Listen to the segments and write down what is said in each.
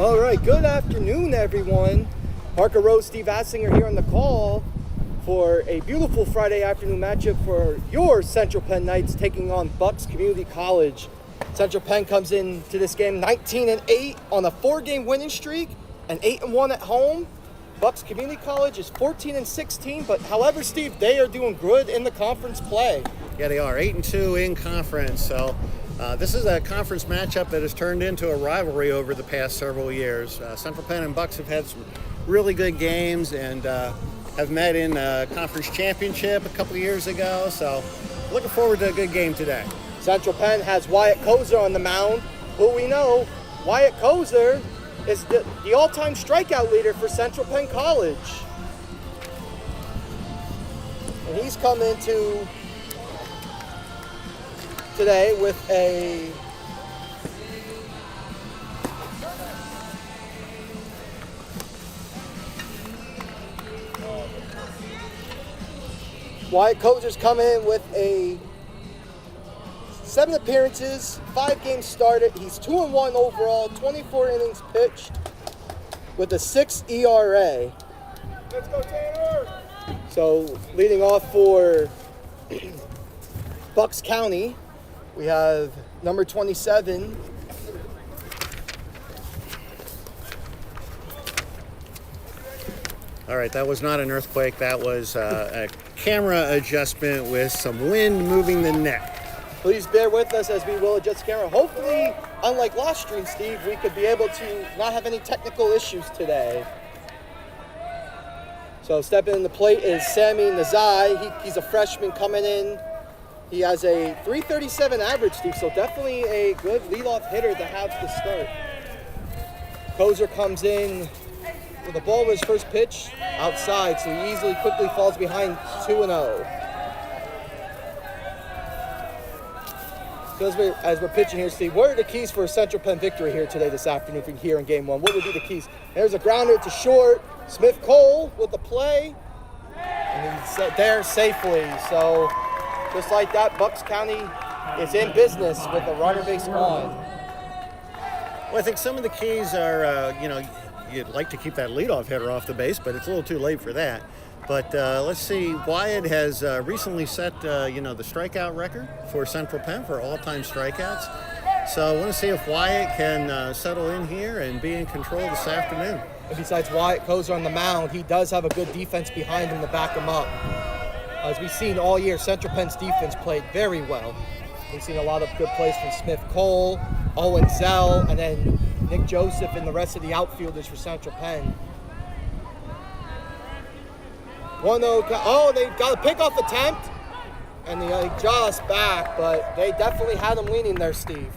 All right, good afternoon, everyone. Parker, Rose, Steve Hassinger here on the call for a beautiful Friday afternoon matchup for your Central Penn Knights taking on Bucks Community College. Central Penn comes into this game 19-8 on a 4-game winning streak and 8-1 at home. Bucks Community College is 14-16, but however, Steve, they are doing good in the conference play. Yeah, they are 8-2 in conference. So this is a conference matchup that has turned into a rivalry over the past several years. Central Penn and Bucks have had some really good games and have met in a conference championship a couple years ago. So looking forward to a good game today. Central Penn has Wyatt Koser on the mound, who we know Wyatt Koser is the all-time strikeout leader for Central Penn College. And he's come into today with a Wyatt Koser's come in with a 7 appearances, 5 games started. He's 2-1 overall, 24 innings pitched with a 6 ERA. Let's go, Taylor! So leading off for Bucks County, we have number 27. All right, that was not an earthquake. That was a camera adjustment with some wind moving the net. Please bear with us as we will adjust the camera. Hopefully, unlike last stream, Steve, we could be able to not have any technical issues today. So stepping in the plate is Sammy Nazai. He's a freshman coming in. He has a .337 average, Steve, so definitely a good leadoff hitter to have to start. Koser comes in with the ball with his first pitch outside, so he easily quickly falls behind 2-0. So as we're pitching here, Steve, what are the keys for a Central Penn victory here today, this afternoon, from here in game one? What would be the keys? There's a grounder to short. Smith Cole with the play, and he's there safely. So just like that, Bucks County is in business with a runner base on. Well, I think some of the keys are, you'd like to keep that leadoff hitter off the base, but it's a little too late for that. But let's see, Wyatt has recently set, the strikeout record for Central Penn for all-time strikeouts. So I want to see if Wyatt can settle in here and be in control this afternoon. And besides Wyatt Koser on the mound, he does have a good defense behind him to back him up. As we've seen all year, Central Penn's defense played very well. We've seen a lot of good plays from Smith Cole, Owen Zell, and then Nick Joseph and the rest of the outfielders for Central Penn. 1-0. Oh, they got a pickoff attempt, and they just back, but they definitely had him leaning there, Steve.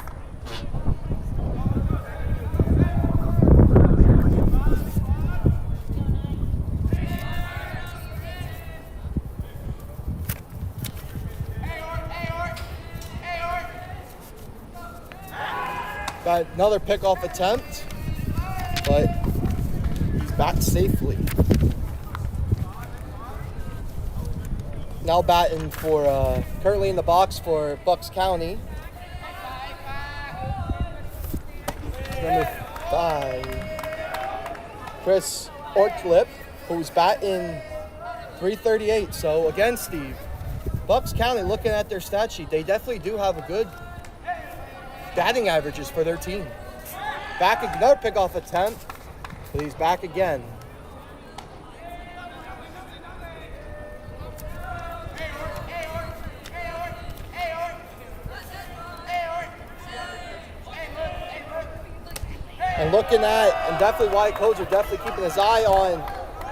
Got another pickoff attempt, but he's back safely. Now batting for, currently in the box for Bucks County. Number 5, Chris Ortlip, who's batting .338. So again, Steve, Bucks County, looking at their stat sheet, they definitely do have a good batting averages for their team. Back, another pickoff attempt, but he's back again. And looking at, and definitely Wyatt Koser definitely keeping his eye on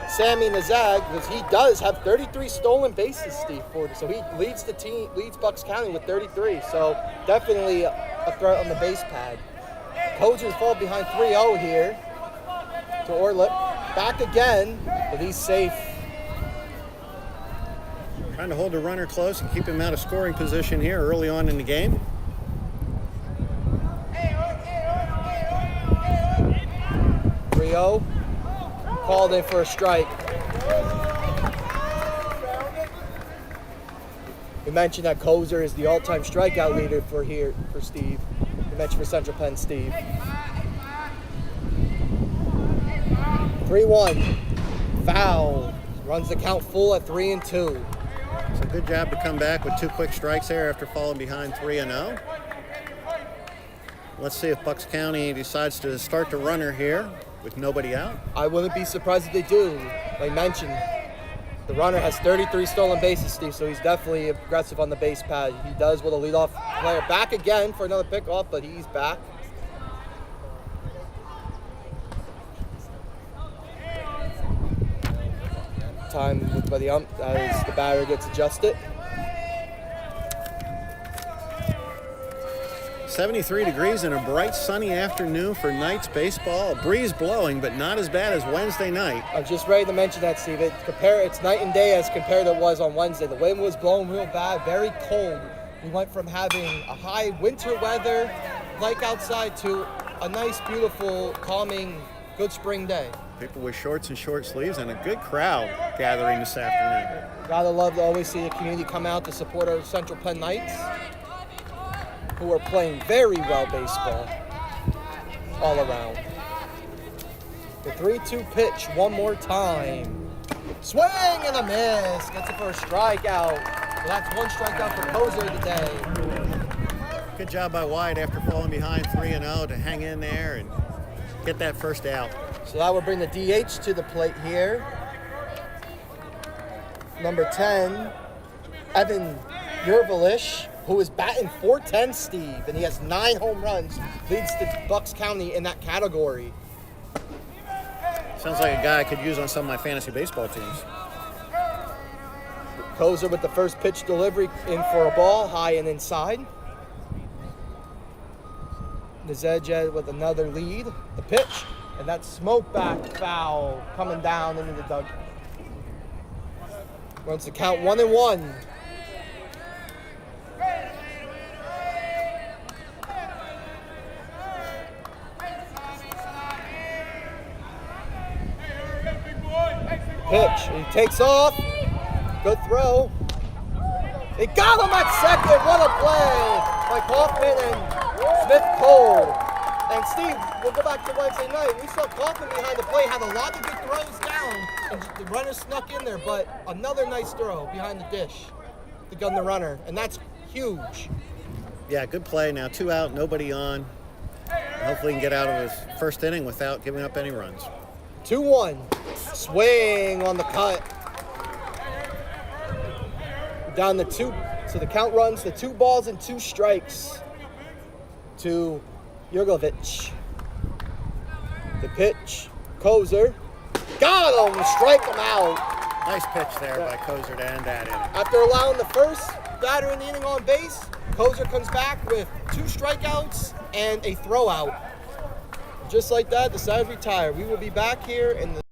Sammy Nazag, because he does have 33 stolen bases, Steve Ford. So he leads the team, leads Bucks County with 33. So definitely a threat on the base pad. Koser fall behind 3-0 here to Orlip. Back again, but he's safe. Trying to hold the runner close and keep him out of scoring position here early on in the game. Called in for a strike. We mentioned that Koser is the all-time strikeout leader for Steve. We mentioned for Central Penn, Steve. 3-1. Foul. Runs the count full at 3-2. So good job to come back with 2 quick strikes there after falling behind 3-0. Let's see if Bucks County decides to start the runner here with nobody out. I wouldn't be surprised if they do. Like mentioned, the runner has 33 stolen bases, Steve, so he's definitely aggressive on the base pad. He does with a leadoff player. Back again for another pickoff, but he's back. Time by the ump as the batter gets adjusted. 73 degrees and a bright sunny afternoon for Knights baseball. A breeze blowing, but not as bad as Wednesday night. I was just ready to mention that, Steve. It's night and day as compared to it was on Wednesday. The wind was blowing real bad, very cold. We went from having a high winter weather, like outside, to a nice, beautiful, calming, good spring day. People with shorts and short sleeves and a good crowd gathering this afternoon. Gotta love to always see the community come out to support our Central Penn Knights, who are playing very well baseball all around. The 3-2 pitch one more time. Swing and a miss. Gets it for a strikeout. So that's 1 strikeout for Koser today. Good job by Wyatt after falling behind 3-0 to hang in there and get that first out. So that will bring the DH to the plate here. Number 10, Evan Yervilish, who is batting .410, Steve, and he has 9 home runs, leads to Bucks County in that category. Sounds like a guy I could use on some of my fantasy baseball teams. Koser with the first pitch delivery in for a ball, high and inside. Nizedja with another lead. The pitch, and that smoke back foul coming down into the dugout. Runs the count 1-1. Pitch, he takes off. Good throw. He got him at second. What a play by Kaufman and Smith-Cole. And Steve, we'll go back to Wednesday night. We saw Kaufman behind the plate, had a lot of good throws down, and the runner snuck in there, but another nice throw behind the dish to gun the runner, and that's huge. Yeah, good play. Now 2 out, nobody on. Hopefully he can get out of his first inning without giving up any runs. 2-1. Swing on the cut. Down the 2, so the count runs to 2 balls and 2 strikes to Yergovich. The pitch, Koser. Got him, strike him out. Nice pitch there by Koser to end that inning. After allowing the first batter in the inning on base, Koser comes back with 2 strikeouts and a throw out. Just like that, decided to retire. We will be back here in the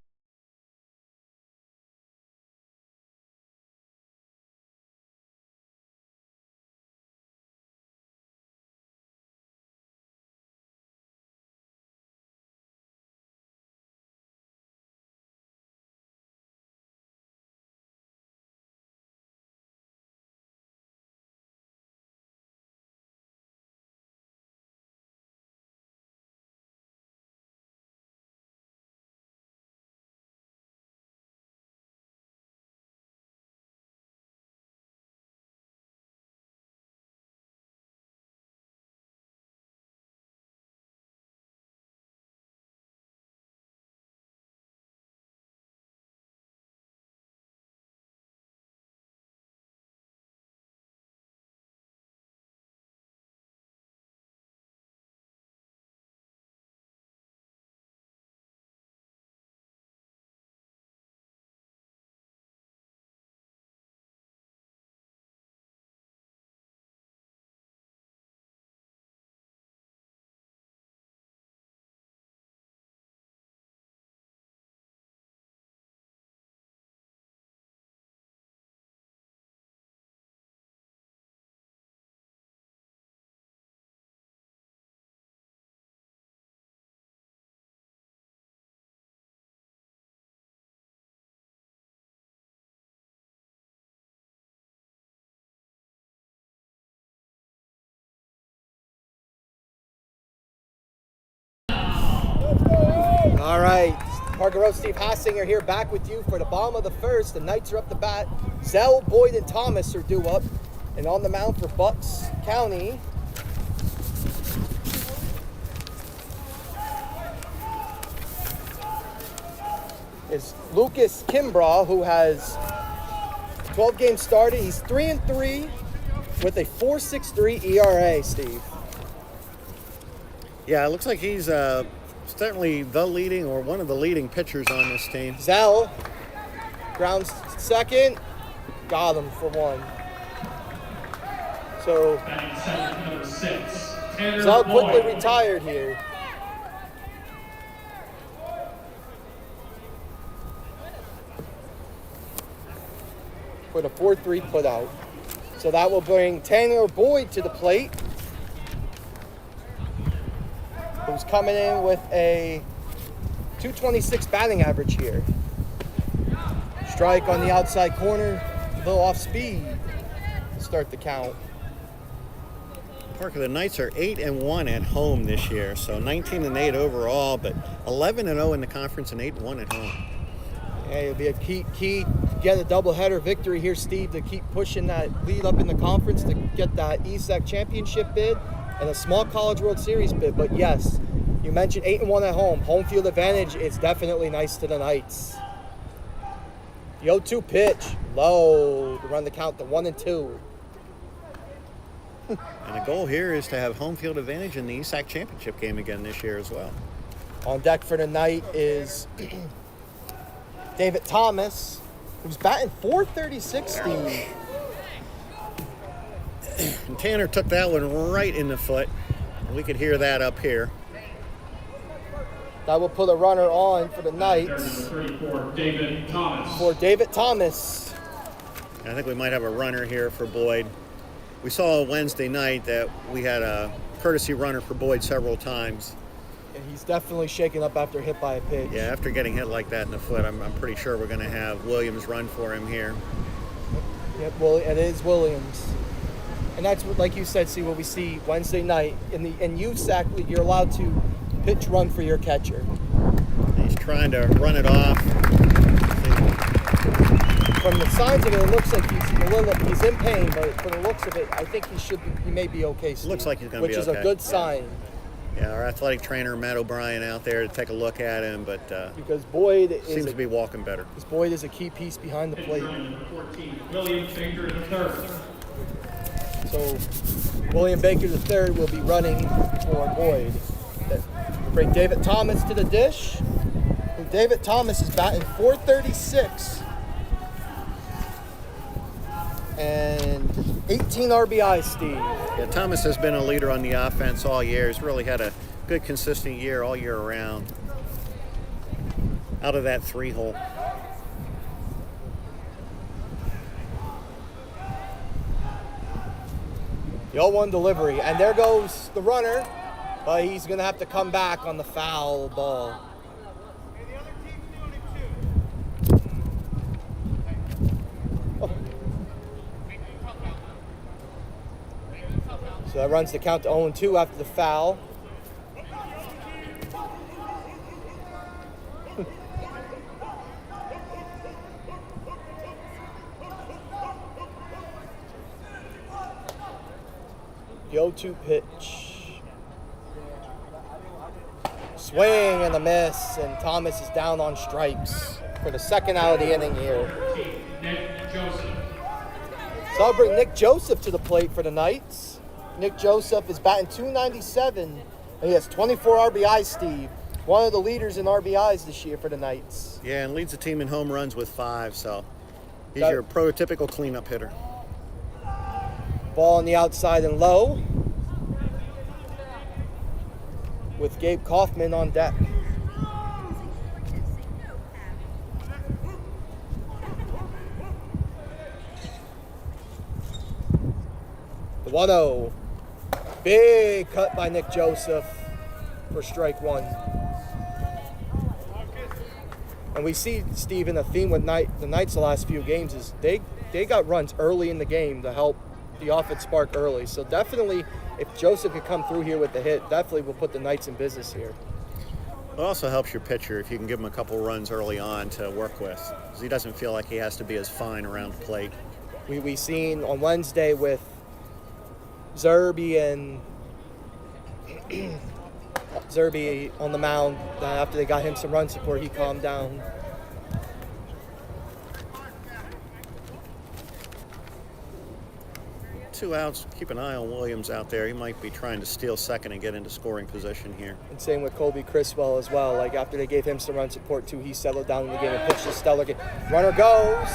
All right, Parker Rose, Steve Hassinger here, back with you for the bottom of the first. The Knights are up the bat. Zell, Boyd, and Thomas are due up. And on the mound for Bucks County is Lucas Kimbrough, who has 12 games started. He's 3-3 with a 4.63 ERA, Steve. Yeah, it looks like he's certainly the leading or one of the leading pitchers on this team. Zell grounds second, got him for one. So Number 6, Zell quickly retired here. For the 4-3 put out. So that will bring Tanner Boyd to the plate, who's coming in with a 226 batting average here. Strike on the outside corner, a little off speed. Start the count. Parker, the Knights are 8-1 at home this year, so 19-8 overall, but 11-0 in the conference and 8-1 at home. Yeah, it'll be a key to get a doubleheader victory here, Steve, to keep pushing that lead up in the conference to get that ESAC championship bid and a small college World Series bid. But yes, you mentioned 8-1 at home. Home field advantage is definitely nice to the Knights. The 0-2 pitch, low to run the count to 1-2. And the goal here is to have home field advantage in the ESAC championship game again this year as well. On deck for the night is David Thomas, who's batting .436, Steve. And Tanner took that one right in the foot. We could hear that up here. That will put a runner on for the Knights. Number 3 for David Thomas. For David Thomas. I think we might have a runner here for Boyd. We saw Wednesday night that we had a courtesy runner for Boyd several times. And he's definitely shaken up after hit by a pitch. Yeah, after getting hit like that in the foot, I'm pretty sure we're going to have Williams run for him here. Yep, well, it is Williams. And that's what, like you said, see what we see Wednesday night. In USAC league, you're allowed to pitch run for your catcher. He's trying to run it off. From the signs of it, it looks like he's in pain, but from the looks of it, I think he may be okay, Steve. Looks like he's going to be okay. Which is a good sign. Yeah, our athletic trainer, Matt O'Brien, out there to take a look at him, but because Boyd seems to be walking better. Because Boyd is a key piece behind the plate. Number 14, William Baker III. So William Baker III will be running for Boyd. We'll bring David Thomas to the dish. And David Thomas is batting .436 and 18 RBIs, Steve. Yeah, Thomas has been a leader on the offense all year. He's really had a good, consistent year all year around. Out of that 3-hole. The 0-1 delivery, and there goes the runner, but he's going to have to come back on the foul ball. So that runs the count to 0-2 after the foul. The 0-2 pitch. Swing and a miss, and Thomas is down on strikes for the second out of the inning here. Nick Joseph. So I'll bring Nick Joseph to the plate for the Knights. Nick Joseph is batting .297, and he has 24 RBIs, Steve. One of the leaders in RBIs this year for the Knights. Yeah, and leads the team in home runs with 5, so he's your prototypical cleanup hitter. Ball on the outside and low, with Gabe Kaufman on deck. The 1-0. Big cut by Nick Joseph for strike one. And we see, Stephen, a theme with the Knights the last few games is they got runs early in the game to help the offense spark early. So definitely, if Joseph could come through here with the hit, definitely will put the Knights in business here. It also helps your pitcher if you can give him a couple runs early on to work with, because he doesn't feel like he has to be as fine around the plate. We seen on Wednesday with Zerby and Zerby on the mound, after they got him some run support, he calmed down. Two outs. Keep an eye on Williams out there. He might be trying to steal second and get into scoring position here. And same with Colby Criswell as well. Like after they gave him some run support too, he settled down in the game and pitched a stellar game. Runner goes.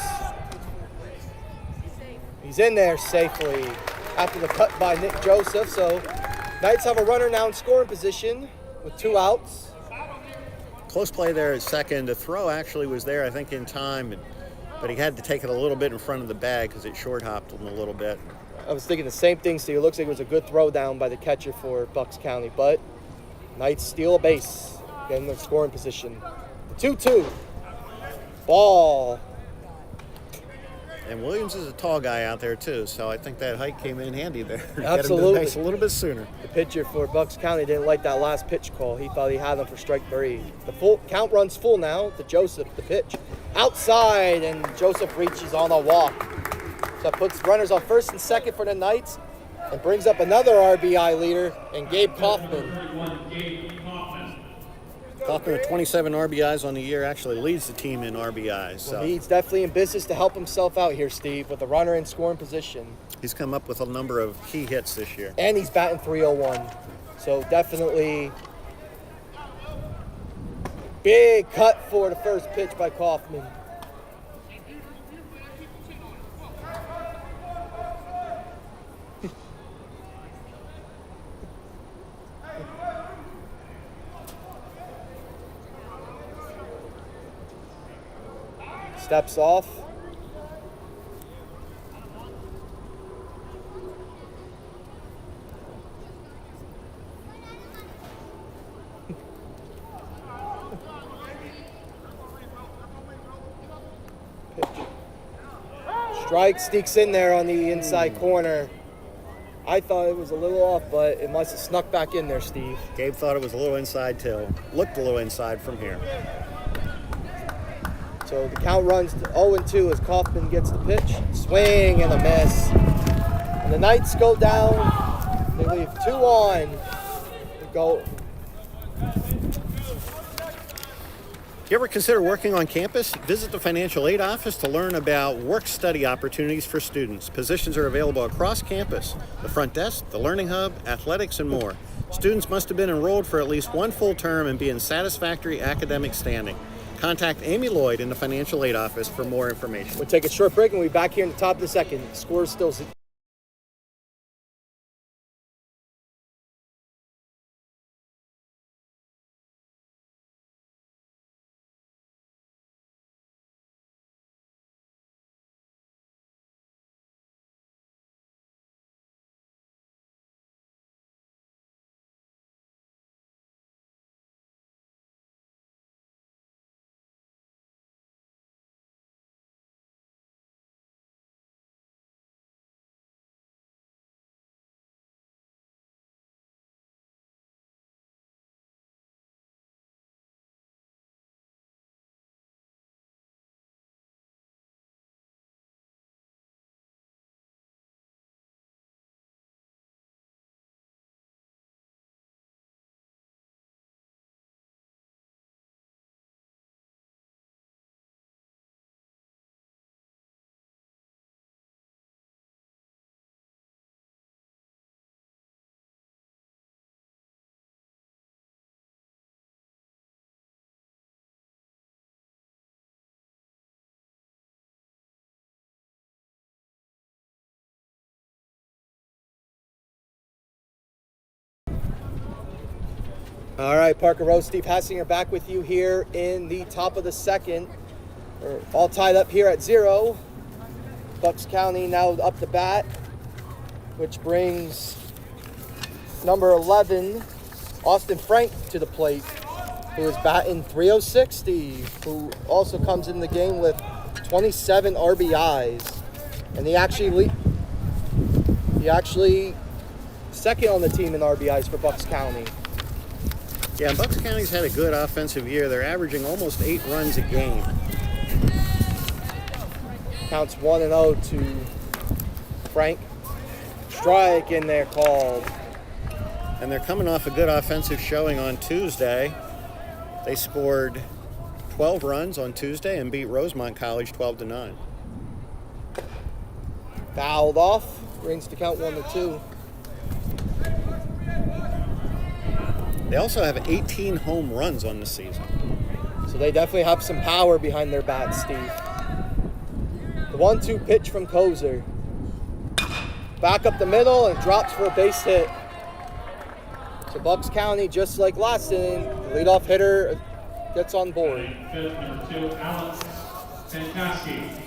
He's in there safely after the cut by Nick Joseph. So Knights have a runner now in scoring position with 2 outs. Close play there at second. The throw actually was there, I think, in time, but he had to take it a little bit in front of the bag because it short hopped him a little bit. I was thinking the same thing, Steve. It looks like it was a good throw down by the catcher for Bucks County, but Knights steal a base, get in the scoring position. 2-2. Ball. And Williams is a tall guy out there too, so I think that height came in handy there. Absolutely. Get him to the base a little bit sooner. The pitcher for Bucks County didn't like that last pitch call. He thought he had him for strike 3. The full count runs full now to Joseph, the pitch. Outside, and Joseph reaches on a walk. So that puts runners on first and second for the Knights and brings up another RBI leader and Gabe Kaufman. Kaufman with 27 RBIs on the year actually leads the team in RBIs. So Well, he's definitely in business to help himself out here, Steve, with a runner in scoring position. he's come up with a number of key hits this year. And he's batting .301. So definitely big cut for the first pitch by Kaufman. Steps off. Pitch. Strike sneaks in there on the inside corner. I thought it was a little off, but it must have snuck back in there, Steve. Gabe thought it was a little inside too. Looked a little inside from here. So the count runs to 0-2 as Kaufman gets the pitch. Swing and a miss. And the Knights go down. They leave 2 on. They go. You ever consider working on campus? Visit the financial aid office to learn about work-study opportunities for students. Positions are available across campus. The front desk, the learning hub, athletics, and more. Students must have been enrolled for at least 1 full term and be in satisfactory academic standing. Contact Amy Lloyd in the financial aid office for more information. We'll take a short break and we'll be back here in the top of the second. The score is still all right, Parker Rose, Steve Hassinger back with you here in the top of the second. We're all tied up here at 0. Bucks County now up to bat, which brings number 11, Austin Frank, to the plate, who is batting .306, Steve, who also comes in the game with 27 RBIs. And he actually second on the team in RBIs for Bucks County. Yeah, Bucks County's had a good offensive year. They're averaging almost 8 runs a game. Counts 1-0 to Frank. Strike in there called. And they're coming off a good offensive showing on Tuesday. They scored 12 runs on Tuesday and beat Rosemont College 12-9. Fouled off. Brings the count 1-2. They also have 18 home runs on the season. So they definitely have some power behind their bats, Steve. The 1-2 pitch from Koser. Back up the middle and drops for a base hit. So Bucks County, just like last inning, the leadoff hitter gets on board. Fifth, number 2, Alex Fantasky.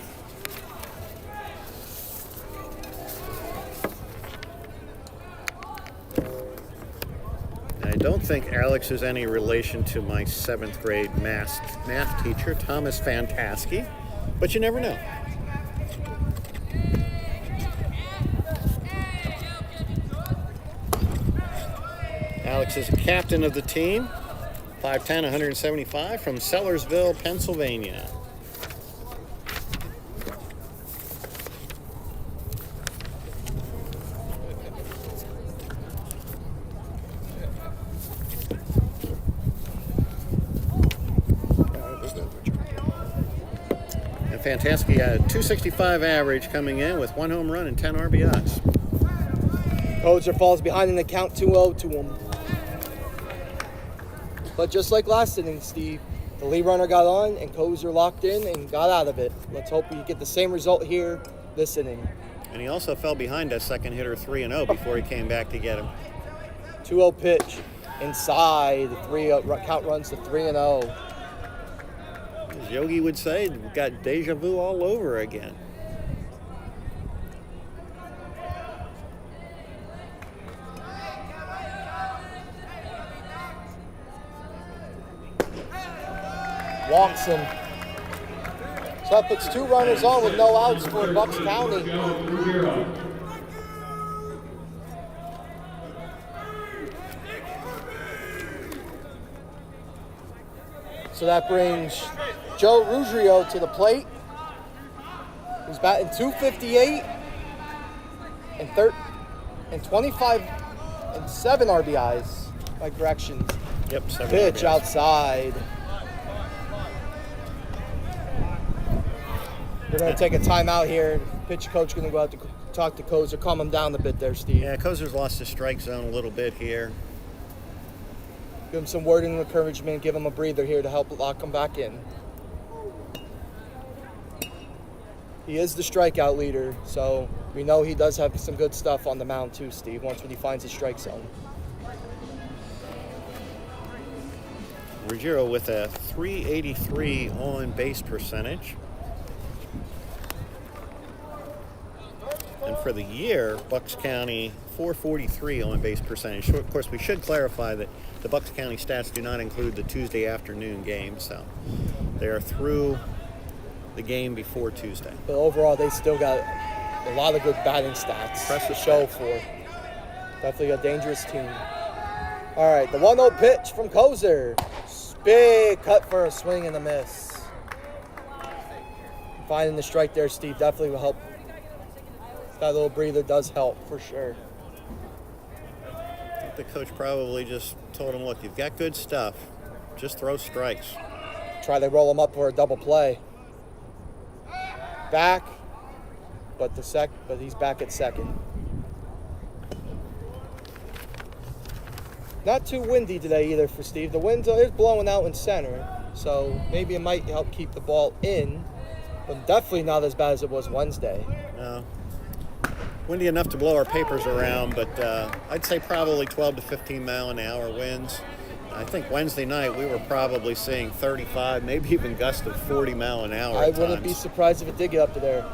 I don't think Alex is any relation to my 7th grade math teacher, Thomas Fantasky, but you never know. Alex is a captain of the team, 5'10", 175, from Sellersville, Pennsylvania. And Fantasky had a .265 average coming in with 1 home run and 10 RBIs. Koser falls behind in the count 2-0 to him. But just like last inning, Steve, the lead runner got on and Koser locked in and got out of it. Let's hope we get the same result here this inning. And he also fell behind that second hitter 3-0 before he came back to get him. 2-0 pitch inside. The count runs to 3-0. As Yogi would say, we've got deja vu all over again. Walks him. So that puts 2 runners on with no outs for Bucks County. Joe Ruggiero. So that brings Joe Ruggiero to the plate. He's batting .258 and 25 and 7 RBIs. My corrections. Yep, 7 Pitch RBIs. outside. They're going to take a timeout here. Pitch coach going to go out to talk to Koser, calm him down a bit there, Steve. Yeah, Koser's lost his strike zone a little bit here. Give him some wording and encouragement. Give him a breather here to help lock him back in. He is the strikeout leader, so we know he does have some good stuff on the mound too, Steve, once when he finds his strike zone. Ruggiero with a .383 on base percentage. And for the year, Bucks County .443 on base percentage. So of course, we should clarify that the Bucks County stats do not include the Tuesday afternoon game, so they are through the game before Tuesday. But overall, they still got a lot of good batting stats to show for. Definitely a dangerous team. All right, the 1-0 pitch from Koser. Big cut for a swing and a miss. Finding the strike there, Steve, definitely will help. That little breather does help for sure. I think the coach probably just told him, look, you've got good stuff. Just throw strikes. Try to roll him up for a double play. Back, but he's back at second. Not too windy today either for Steve. The wind is blowing out in center, so maybe it might help keep the ball in, but definitely not as bad as it was Wednesday. No. Windy enough to blow our papers around, but I'd say probably 12 to 15 mile an hour winds. I think Wednesday night we were probably seeing 35, maybe even gusts of 40 mile an hour. I wouldn't be surprised if it did get up to there.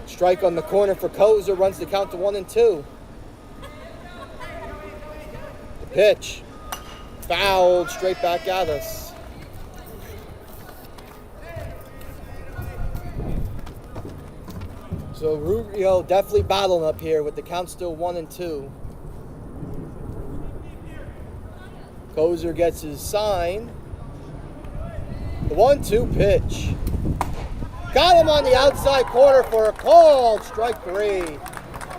Strike on the corner for Koser, runs the count to 1-2. The pitch, fouled straight back at us. So Rubio definitely battling up here with the count still 1-2. Koser gets his sign. The 1-2 pitch. Got him on the outside corner for a call. Strike 3.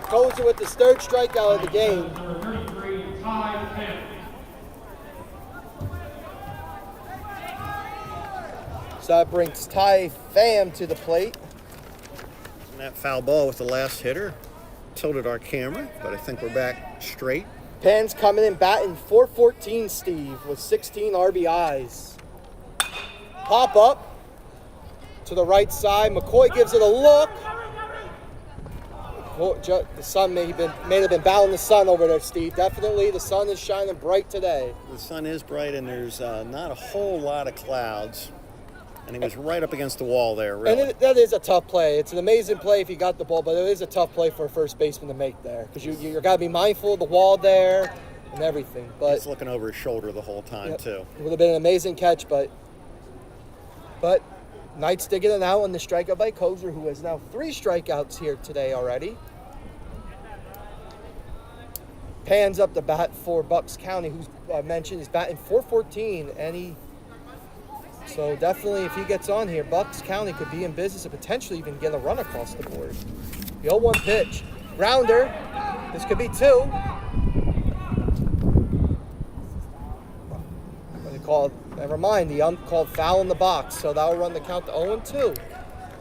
Koser with his third strikeout of the game. Number 33, Ty Penn. So that brings Ty Pham to the plate. And that foul ball with the last hitter tilted our camera, but I think we're back straight. Penn's coming in batting .414, Steve, with 16 RBIs. Pop up to the right side. McCoy gives it a look. The sun may have been battling the sun over there, Steve. Definitely, the sun is shining bright today. The sun is bright, and there's not a whole lot of clouds. And he was right up against the wall there, really. And that is a tough play. It's an amazing play if you got the ball, but it is a tough play for a first baseman to make there because you got to be mindful of the wall there and everything. But he's looking over his shoulder the whole time, too. It would have been an amazing catch, but Knights did get an out on the strikeout by Koser, who has now 3 strikeouts here today already. Pans up the bat for Bucks County, who's mentioned is batting .414, and so definitely, if he gets on here, Bucks County could be in business and potentially even get a run across the board. The 0-1 pitch. Rounder. This could be 2. What do they call it? Never mind. The ump called foul in the box, so that'll run the count to 0-2.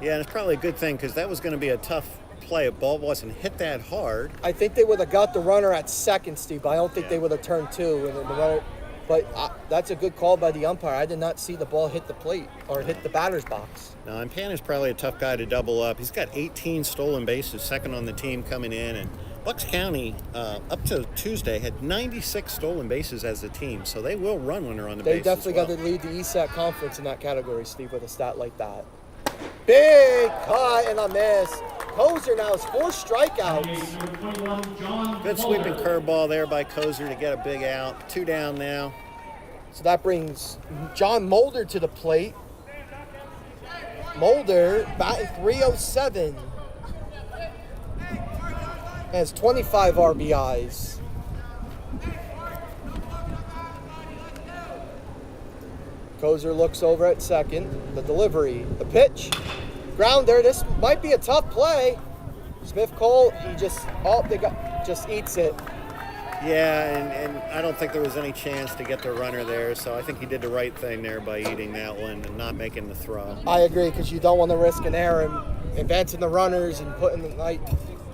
Yeah, and it's probably a good thing because that was going to be a tough play. If ball wasn't hit that hard. I think they would have got the runner at second, Steve, but I don't think they would have turned 2. And the runner. But that's a good call by the umpire. I did not see the ball hit the plate or hit the batter's box. No, and Pan is probably a tough guy to double up. He's got 18 stolen bases, second on the team coming in. And Bucks County, up to Tuesday, had 96 stolen bases as a team. So they will run when they're on the base. They definitely got to lead the ESAC conference in that category, Steve, with a stat like that. Big cut and a miss. Koser now has 4 strikeouts. Good sweeping curveball there by Koser to get a big out. 2 down now. So that brings John Mulder to the plate. Mulder batting .307. Has 25 RBIs. Koser looks over at second. The delivery. The pitch. Grounder. This might be a tough play. Smith Cole, just eats it. Yeah, and I don't think there was any chance to get the runner there, so I think he did the right thing there by eating that one and not making the throw. I agree, because you don't want to risk an error and advancing the runners and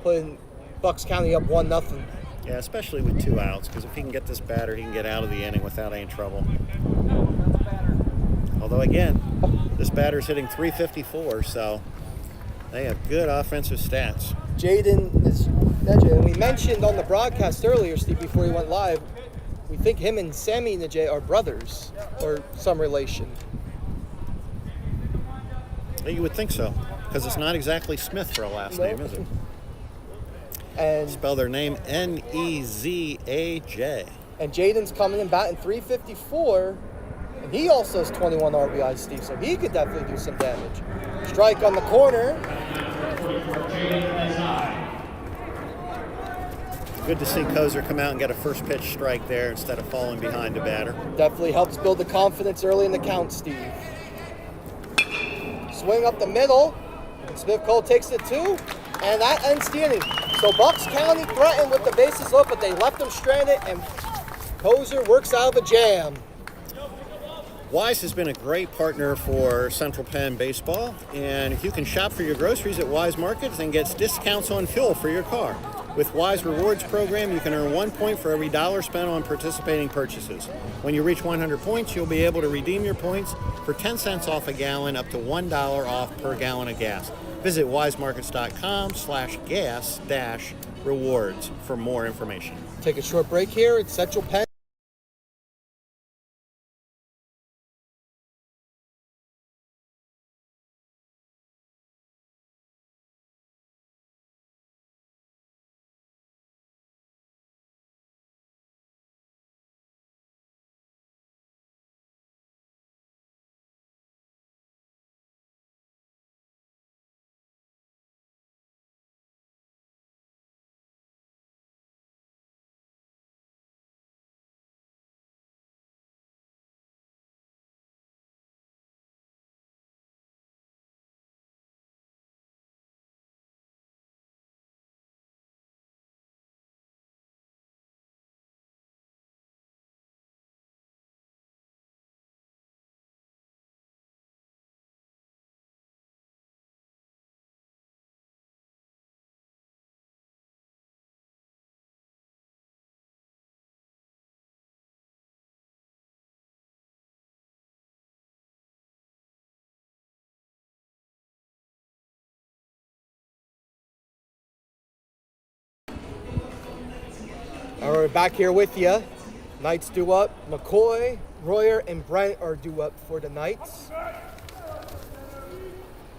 putting Bucks County up 1-0. Yeah, especially with 2 outs, because if he can get this batter, he can get out of the inning without any trouble. Although, again, this batter's hitting .354, so they have good offensive stats. Jaden is, we mentioned on the broadcast earlier, Steve, before he went live, we think him and Sammy Najee are brothers or some relation. You would think so, because it's not exactly Smith for a last name, is it? And spell their name Nezaj. And Jaden's coming in batting .354, and he also has 21 RBIs, Steve, so he could definitely do some damage. Strike on the corner. Good to see Koser come out and get a first pitch strike there instead of falling behind the batter. Definitely helps build the confidence early in the count, Steve. Swing up the middle. Smith Cole takes it 2, and that ends the inning. So Bucks County threatened with the bases loaded, but they left them stranded, and Koser works out of a jam. Weis has been a great partner for Central Penn baseball, and if you can shop for your groceries at Weis Markets and get discounts on fuel for your car. With Weis Rewards program, you can earn 1 point for every $1 spent on participating purchases. When you reach 100 points, you'll be able to redeem your points for 10 cents off a gallon, up to $1 off per gallon of gas. Visit weismarkets.com/gas-rewards for more information. Take a short break here at Central Penn. And we're back here with you. Knights due up. McCoy, Royer, and Brent are due up for the Knights.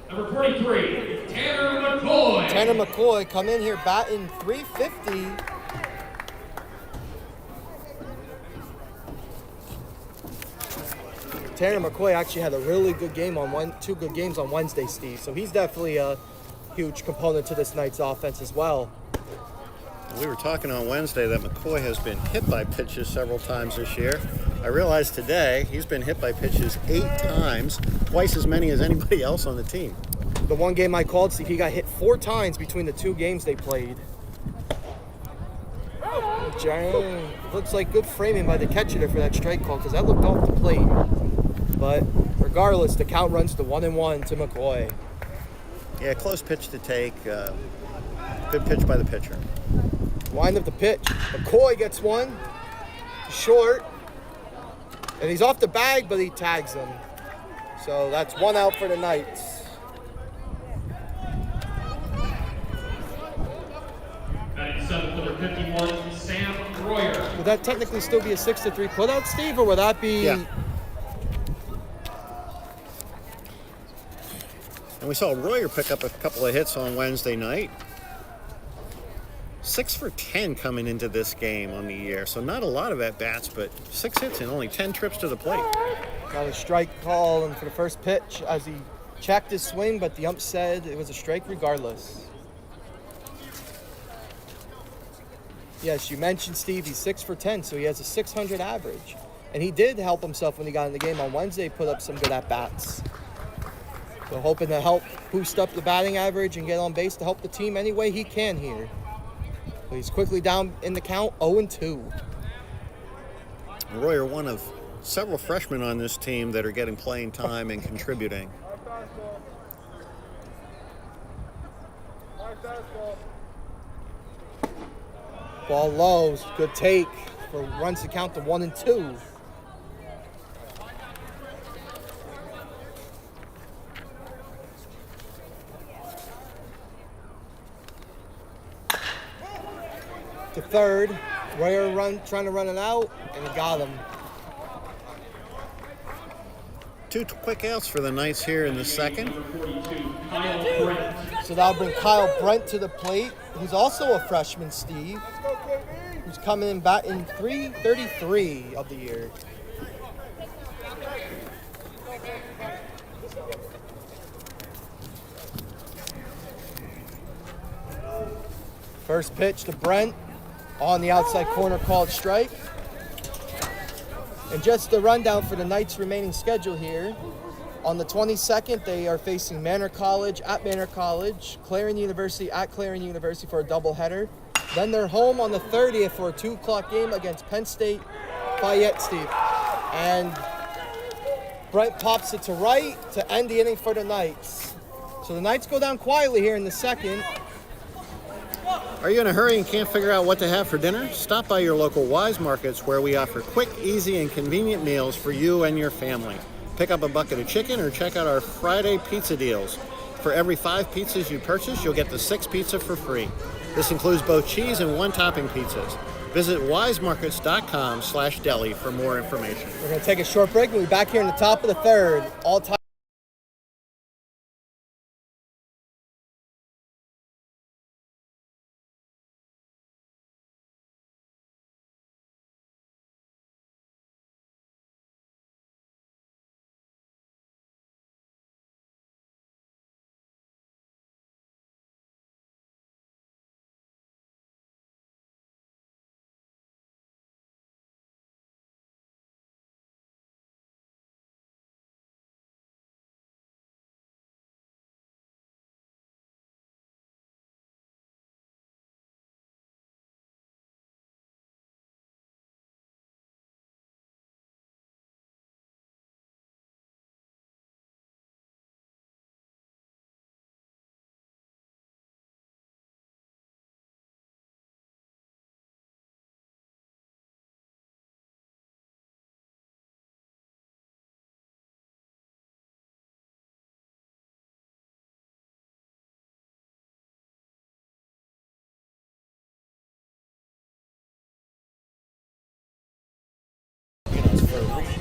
Number 43, Tanner McCoy. Tanner McCoy come in here batting .350. Tanner McCoy actually had a really good game on two good games on Wednesday, Steve. So he's definitely a huge component to this Knights offense as well. We were talking on Wednesday that McCoy has been hit by pitches several times this year. I realized today he's been hit by pitches 8 times, twice as many as anybody else on the team. The one game I called, Steve, he got hit 4 times between the 2 games they played. Looks like good framing by the catcher there for that strike call, because that looked off the plate. But regardless, the count runs to 1-1 to McCoy. Yeah, close pitch to take. Good pitch by the pitcher. Wind up the pitch. McCoy gets one. Short. And he's off the bag, but he tags him. So that's 1 out for the Knights. Batting 7th, number 51, Sam Royer. Would that technically still be a 6-3 putout, Steve, or would that be... Yeah. And we saw Royer pick up a couple of hits on Wednesday night. 6 for 10 coming into this game on the year. So not a lot of at-bats, but 6 hits and only 10 trips to the plate. Got a strike call for the first pitch as he checked his swing, but the ump said it was a strike regardless. Yes, you mentioned, Steve, he's 6 for 10, so he has a 600 average. And he did help himself when he got in the game on Wednesday, put up some good at-bats. So hoping to help boost up the batting average and get on base to help the team any way he can here. But he's quickly down in the count, 0-2. Royer, one of several freshmen on this team that are getting playing time and contributing. Ball low, good take for runs to count to 1-2. To third, Royer trying to run it out, and he got him. 2 quick outs for the Knights here in the second. So that'll bring Kyle Brent to the plate, who's also a freshman, Steve, who's coming in batting .333 of the year. First pitch to Brent. On the outside corner, called strike. And just the rundown for the Knights' remaining schedule here. On the 22nd, they are facing Manor College at Manor College, Clarion University at Clarion University for a doubleheader. Then they're home on the 30th for a 2 o'clock game against Penn State Wyatt, Steve. And Brent pops it to right to end the inning for the Knights. So the Knights go down quietly here in the second. Are you in a hurry and can't figure out what to have for dinner? Stop by your local Weis markets where we offer quick, easy, and convenient meals for you and your family. Pick up a bucket of chicken or check out our Friday pizza deals. For every 5 pizzas you purchase, you'll get the 6th pizza for free. This includes both cheese and 1-topping pizzas. Visit weismarkets.com/deli for more information. We're going to take a short break. We'll be back here in the top of the third. All time.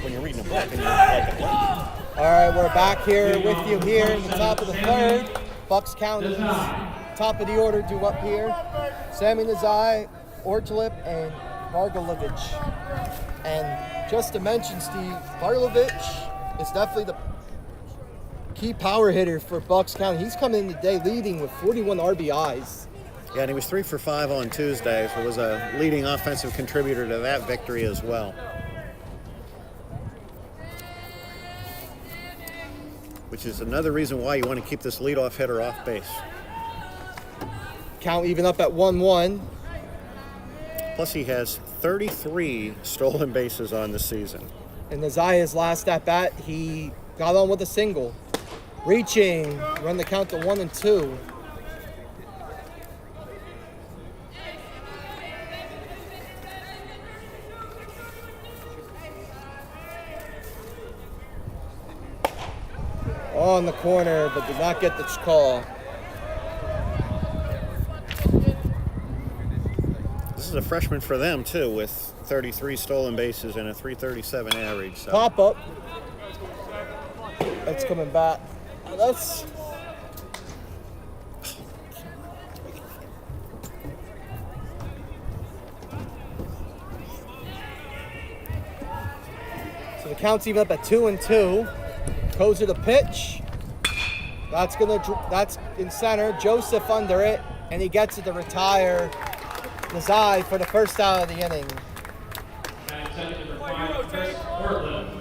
when you're reading a book and you like it. All right, we're back here with you here in the top of the third. Bucks County's top of the order due up here. Sammy Nazai, Ortlip, and Vargalovich. And just to mention, Steve, Vargalovich is definitely the key power hitter for Bucks County. He's coming in today leading with 41 RBIs. Yeah, and he was 3 for 5 on Tuesday, so was a leading offensive contributor to that victory as well. Which is another reason why you want to keep this leadoff hitter off base. Count even up at 1-1. Plus he has 33 stolen bases on the season. And Nazaya's last at bat, he got on with a single. Reaching, run the count to 1-2. On the corner, but did not get the call. This is a freshman for them too, with 33 stolen bases and a 337 average. So. Pop up. That's coming back. That's so the count's even up at 2-2. Koser the pitch. That's in center. Joseph under it, and he gets it to retire Nazai for the first out of the inning. And second number 5, Chris Ortlip.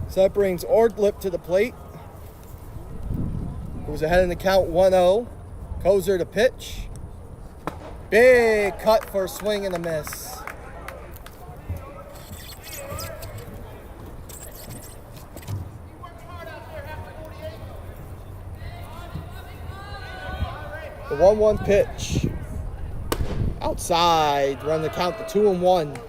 So that brings Ortlip to the plate, who's ahead in the count 1-0. Koser to pitch. Big cut for a swing and a miss. The 1-1 pitch. Outside, run the count to 2-1.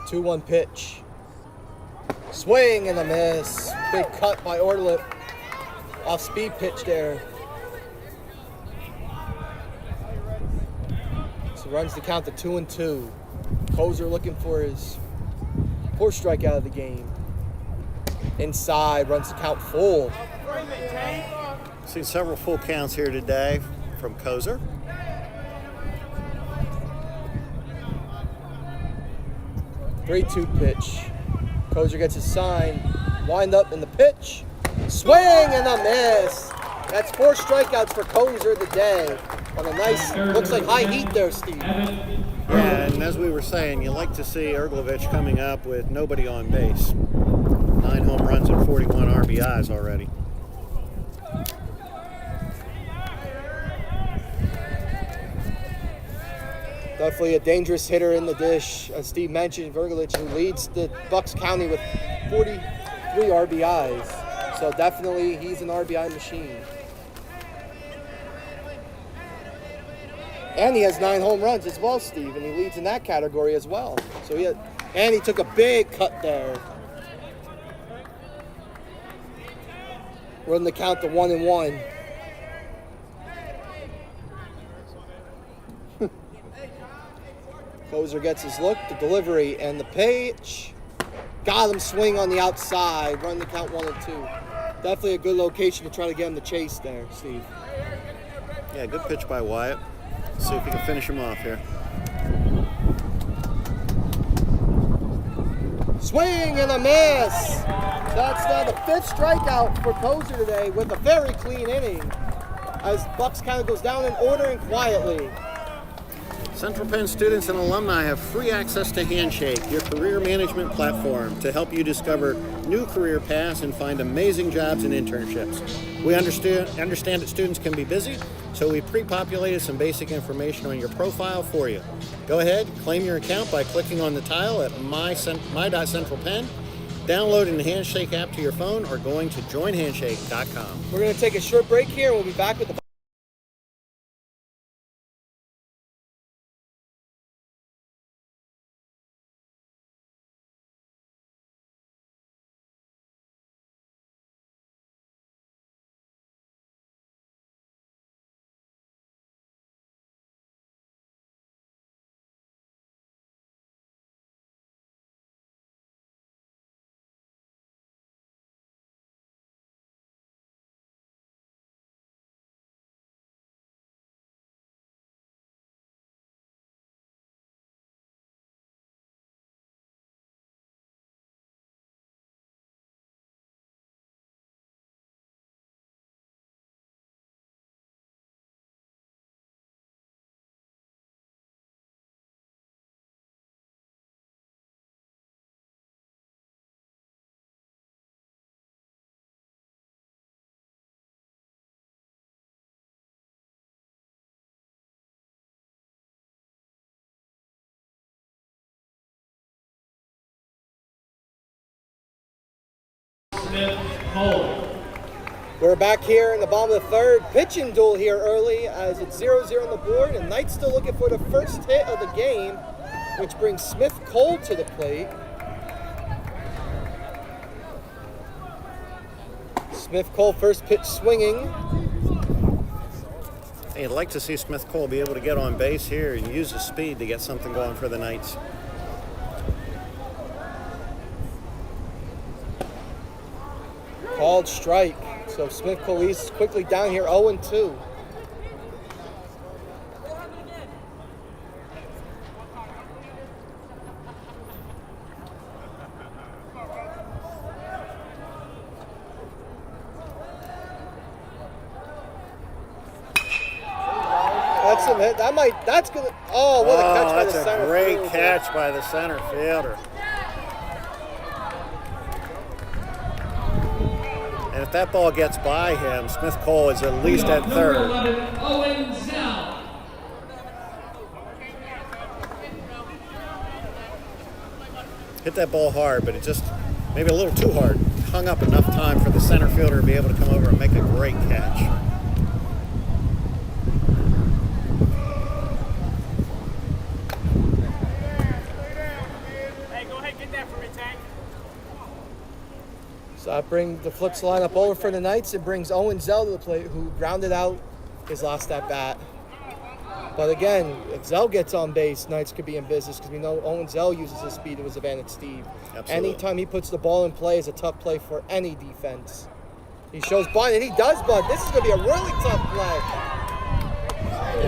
2-1 pitch. Swing and a miss. Big cut by Ortlip. Off speed pitch there. So runs the count to 2-2. Koser looking for his fourth strikeout of the game. Inside, runs the count full. Seen several full counts here today from Koser. Great 2 pitch. Koser gets his sign. Wind up in the pitch. Swing and a miss. That's 4 strikeouts for Koser today. On a nice, looks like high heat there, Steve. Yeah, and as we were saying, you like to see Erglovich coming up with nobody on base. 9 home runs and 41 RBIs already. Definitely a dangerous hitter in the dish. As Steve mentioned, Vergalich, who leads the Bucks County with 43 RBIs. So definitely he's an RBI machine. And he has 9 home runs as well, Steve, and he leads in that category as well. So he took a big cut there. Run the count to 1-1. Koser gets his look, the delivery, and the pitch. Got him, swing on the outside. Run the count 1-2. Definitely a good location to try to get him to chase there, Steve. Yeah, good pitch by Wyatt. Let's see if he can finish him off here. Swing and a miss. That's now the 5th strikeout for Koser today with a very clean inning. As Bucks County goes down in order and quietly. Central Penn students and alumni have free access to Handshake, your career management platform, to help you discover new career paths and find amazing jobs and internships. We understand that students can be busy, so we pre-populated some basic information on your profile for you. Go ahead, claim your account by clicking on the tile at my.centralpenn downloading the Handshake app to your phone or going to joinhandshake.com. We're going to take a short break here, and we'll be back with the We're back here in the bottom of the third. Pitching duel here early as it's 0-0 on the board, and Knights still looking for the first hit of the game, which brings Smith Cole to the plate. Smith Cole first pitch swinging. Hey, I'd like to see Smith Cole be able to get on base here and use his speed to get something going for the Knights. Called strike. So Smith Cole is quickly down here 0-2. That's a hit. That's gonna. Oh, what a catch by the center That's a great fielder. catch by the center fielder. And if that ball gets by him, Smith Cole is at least at third. Number 11, Owen Zell. Hit that ball hard, but it just maybe a little too hard. Hung up enough time for the center fielder to be able to come over and make a great catch. Hey, go ahead, get that for me, Tank. So that brings the flips lineup over for the Knights. It brings Owen Zell to the plate, who grounded out his last at bat. But again, if Zell gets on base, Knights could be in business because we know Owen Zell uses his speed to his advantage, Steve. Absolutely. Anytime he puts the ball in play is a tough play for any defense. He shows bunt, and he does bunt. This is going to be a really tough play.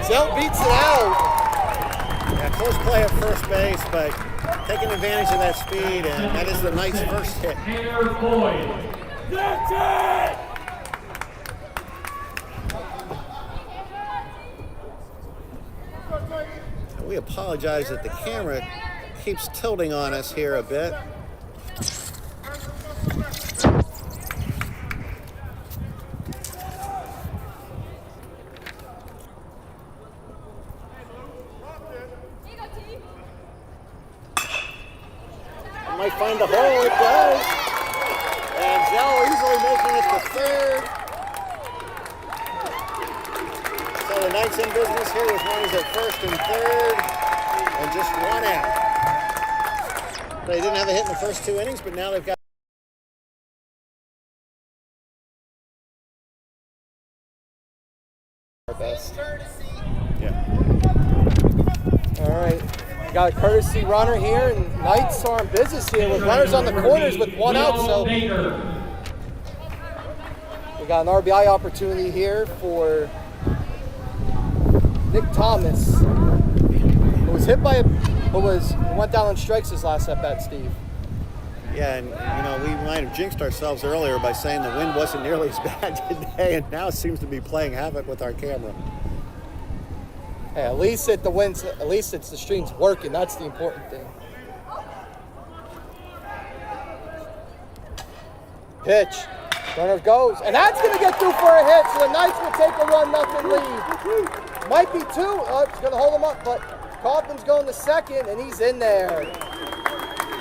Zell beats it out. Yeah, close play at first base, but taking advantage of that speed, and that is the Knights' first hit. Tanner Boyd. That's it! We apologize that the camera keeps tilting on us here a bit. Might find the hole, it does. And Zell easily making it to third. So the Knights in business here with runners at first and third, and just one out. They didn't have a hit in the first 2 innings, but now they've got Our best. yeah. All right. We got a courtesy runner here, and Knights are in business here with runners on the corners with one out. So we got an RBI opportunity here for Nick Thomas, who was hit by went down on strikes his last at bat, Steve. Yeah, and we might have jinxed ourselves earlier by saying the wind wasn't nearly as bad today, and now it seems to be playing havoc with our camera. Hey, at least it's the stream's working. That's the important thing. Pitch. Runner goes, and that's going to get through for a hit, so the Knights will take a 1-0 lead. Might be 2. Oh, it's going to hold him up, but Kaufman's going to second, and he's in there.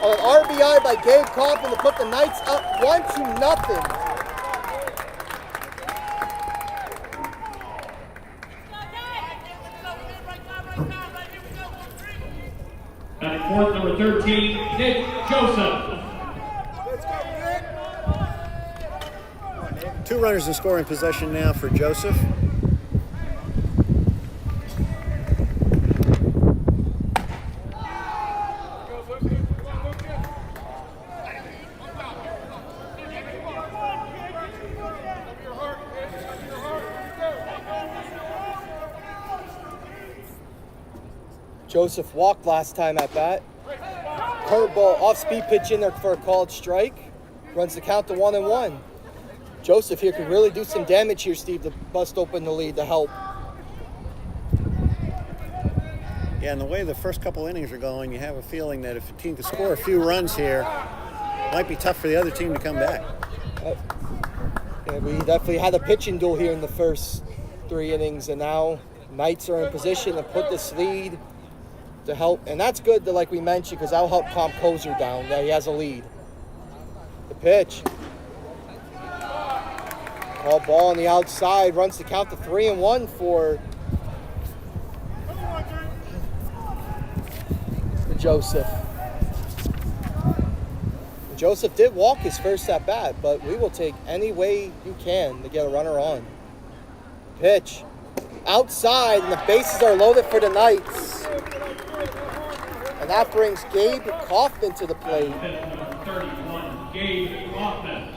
on an RBI by Gabe Kaufman to put the Knights up 1-0. Batting fourth, number 13, Nick Joseph. Two runners in scoring possession now for Joseph. Joseph walked last time at bat. Curveball, off-speed pitch in there for a called strike. Runs the count to 1-1. Joseph here could really do some damage here, Steve, to bust open the lead to help. Yeah, and the way the first couple innings are going, you have a feeling that if a team can score a few runs here, it might be tough for the other team to come back. Yeah, we definitely had a pitching duel here in the first 3 innings, and now Knights are in position to put this lead to help, and that's good, to, like we mentioned, because that'll help calm Koser down, that he has a lead. The pitch. Call ball on the outside, runs the count to 3-1 for Joseph. Joseph did walk his first at bat, but we will take any way you can to get a runner on. Pitch. Outside, and the bases are loaded for the Knights. And that brings Gabe Kaufman to the plate. Number 31, Gabe Kaufman.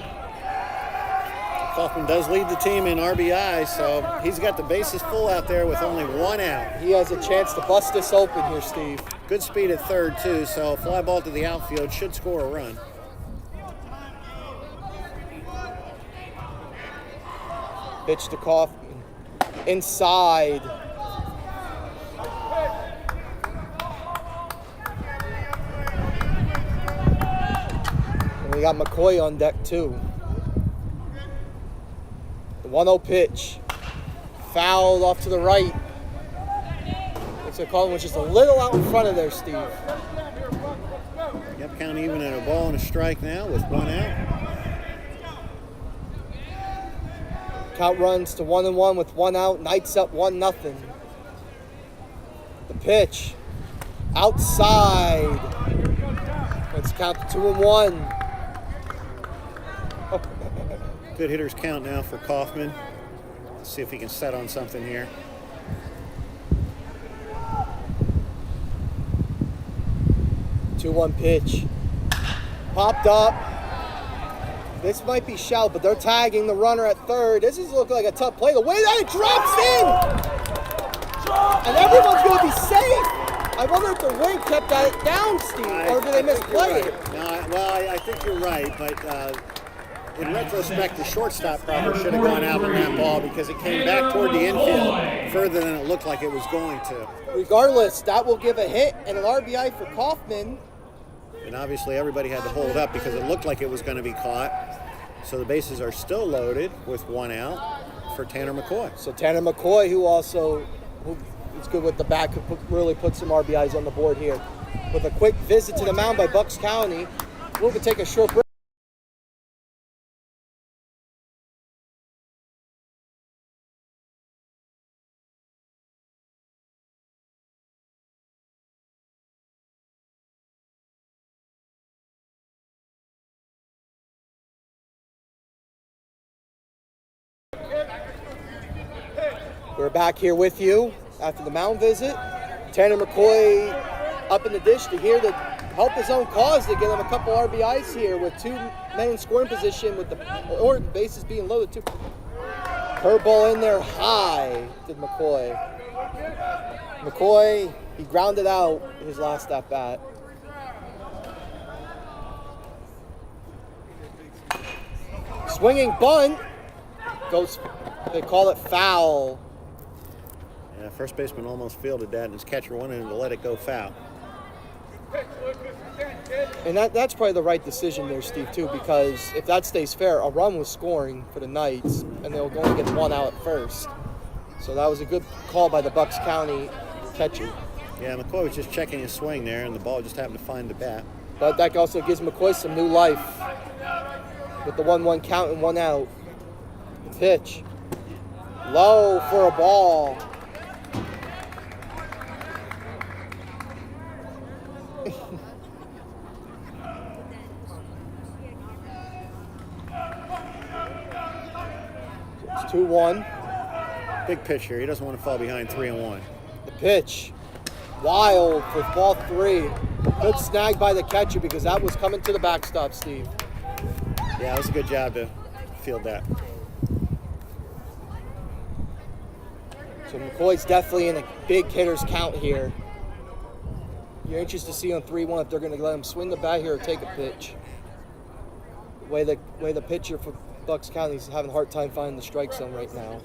Kaufman does lead the team in RBI, so he's got the bases full out there with only 1 out. He has a chance to bust this open here, Steve. Good speed at third, too, so fly ball to the outfield should score a run. Pitch to Kaufman. Inside. And we got McCoy on deck, too. The 1-0 pitch. Fouled off to the right. Looks like Kaufman was just a little out in front of there, Steve. Yep, count even at a ball and a strike now with 1 out. Count runs to 1-1 with 1 out. Knights up 1-0. The pitch. Outside. Let's count to 2-1. Good hitters count now for Kaufman. Let's see if he can set on something here. Two-one pitch. Popped up. This might be shallow, but they're tagging the runner at third. This is looking like a tough play. The way that it drops in! And everyone's going to be safe. I wonder if the wind kept that down, Steve, or did they misplay it? Right. No, I think you're right, but in retrospect, the shortstop probably should have gone out on that ball because it came back toward the infield further than it looked like it was going to. Regardless, that will give a hit and an RBI for Kaufman. And obviously everybody had to hold up because it looked like it was going to be caught. So the bases are still loaded with 1 out for Tanner McCoy. So Tanner McCoy, who is good with the bat, could really put some RBIs on the board here. With a quick visit to the mound by Bucks County, we'll take a short break. We're back here with you after the mound visit. Tanner McCoy up in the dish to help his own cause to get him a couple RBIs here with 2 men in scoring position with the bases being loaded too. Curveball in there high to McCoy. McCoy, he grounded out his last at bat. Swinging bunt goes. They call it foul. Yeah, first baseman almost fielded that, and his catcher wanted him to let it go foul. And that's probably the right decision there, Steve, too, because if that stays fair, a run was scoring for the Knights, and they were going to get 1 out at first. So that was a good call by the Bucks County catcher. Yeah, McCoy was just checking his swing there, and the ball just happened to find the bat. But that also gives McCoy some new life with the 1-1 count and 1 out. The pitch. Low for a ball. It's 2-1. Big pitch here. He doesn't want to fall behind 3-1. The pitch. Wild for ball 3. Good snag by the catcher because that was coming to the backstop, Steve. Yeah, it was a good job to field that. So McCoy's definitely in a big hitter's count here. You're interested to see on 3-1 if they're going to let him swing the bat here or take a pitch. The way the pitcher for Bucks County is having a hard time finding the strike zone right now.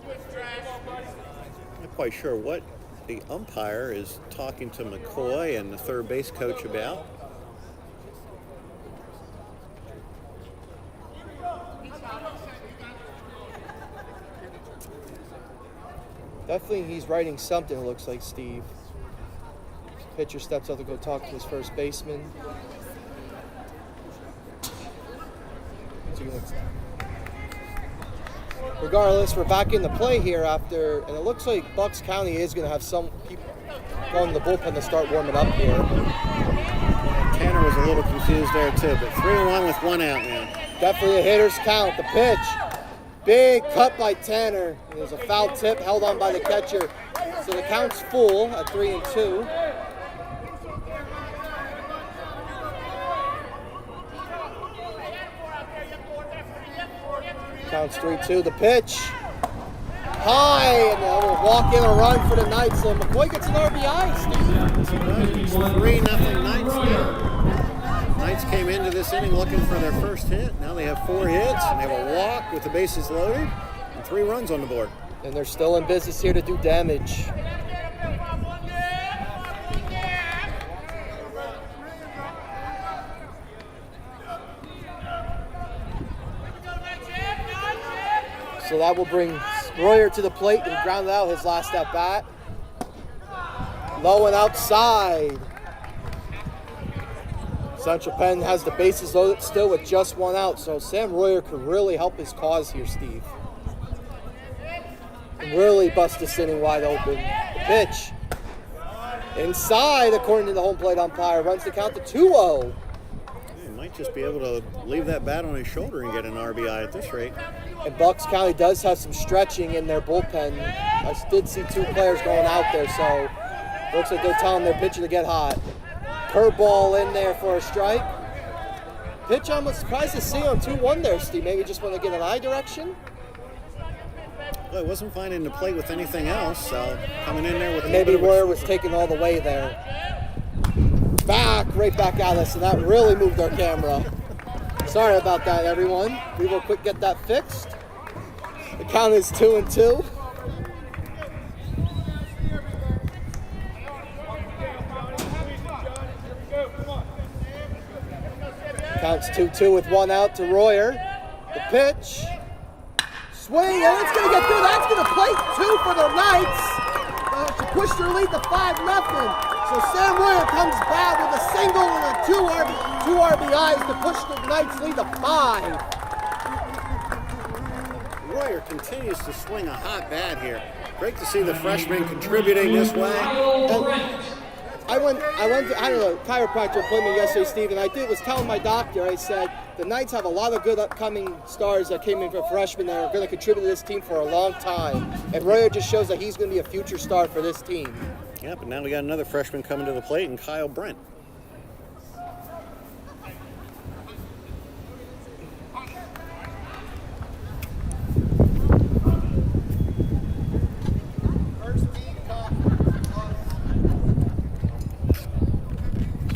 Not quite sure what the umpire is talking to McCoy and the third base coach about. Definitely he's writing something, it looks like, Steve. Pitcher steps up to go talk to his first baseman. Regardless, we're back in the play here after, and it looks like Bucks County is going to have some people going to the bullpen to start warming up here. Tanner was a little confused there too, but 3-1 with 1 out now. Definitely a hitter's count. The pitch. Big cut by Tanner. There's a foul tip held on by the catcher. So the count's full at 3-2. Counts 3-2. The pitch. High, and we'll walk in a run for the Knights. So McCoy gets an RBI, Steve. 3-0 Knights now. Knights came into this inning looking for their first hit. Now they have 4 hits, and they have a walk with the bases loaded, and 3 runs on the board. And they're still in business here to do damage. So that will bring Royer to the plate and ground out his last at bat. Low and outside. Central Penn has the bases loaded still with just 1 out, so Sam Royer could really help his cause here, Steve. And really bust this inning wide open. The pitch. Inside, according to the home plate umpire, runs the count to 2-0. He might just be able to leave that bat on his shoulder and get an RBI at this rate. And Bucks County does have some stretching in their bullpen. I did see 2 players going out there, so looks like they're telling their pitcher to get hot. Curveball in there for a strike. Pitch I'm surprised to see on 2-1 there, Steve. Maybe just want to get an eye direction. Well, he wasn't finding the plate with anything else, so coming in there with Maybe Royer was taking all the way there. Right back at us, and that really moved our camera. Sorry about that, everyone. We will quick get that fixed. The count is 2-2. Counts 2-2 with 1 out to Royer. The pitch. Swing, and it's going to get through. That's going to plate 2 for the Knights to push their lead to 5-0. So Sam Royer comes back with a single and two RBIs to push the Knights lead to 5. Royer continues to swing a hot bat here. Great to see the freshman contributing this way. I went to, I don't know, chiropractor appointment yesterday, Steve, and was telling my doctor, I said, the Knights have a lot of good upcoming stars that came in for freshmen that are going to contribute to this team for a long time. And Royer just shows that he's going to be a future star for this team. Yeah, but now we got another freshman coming to the plate, and Kyle Brent.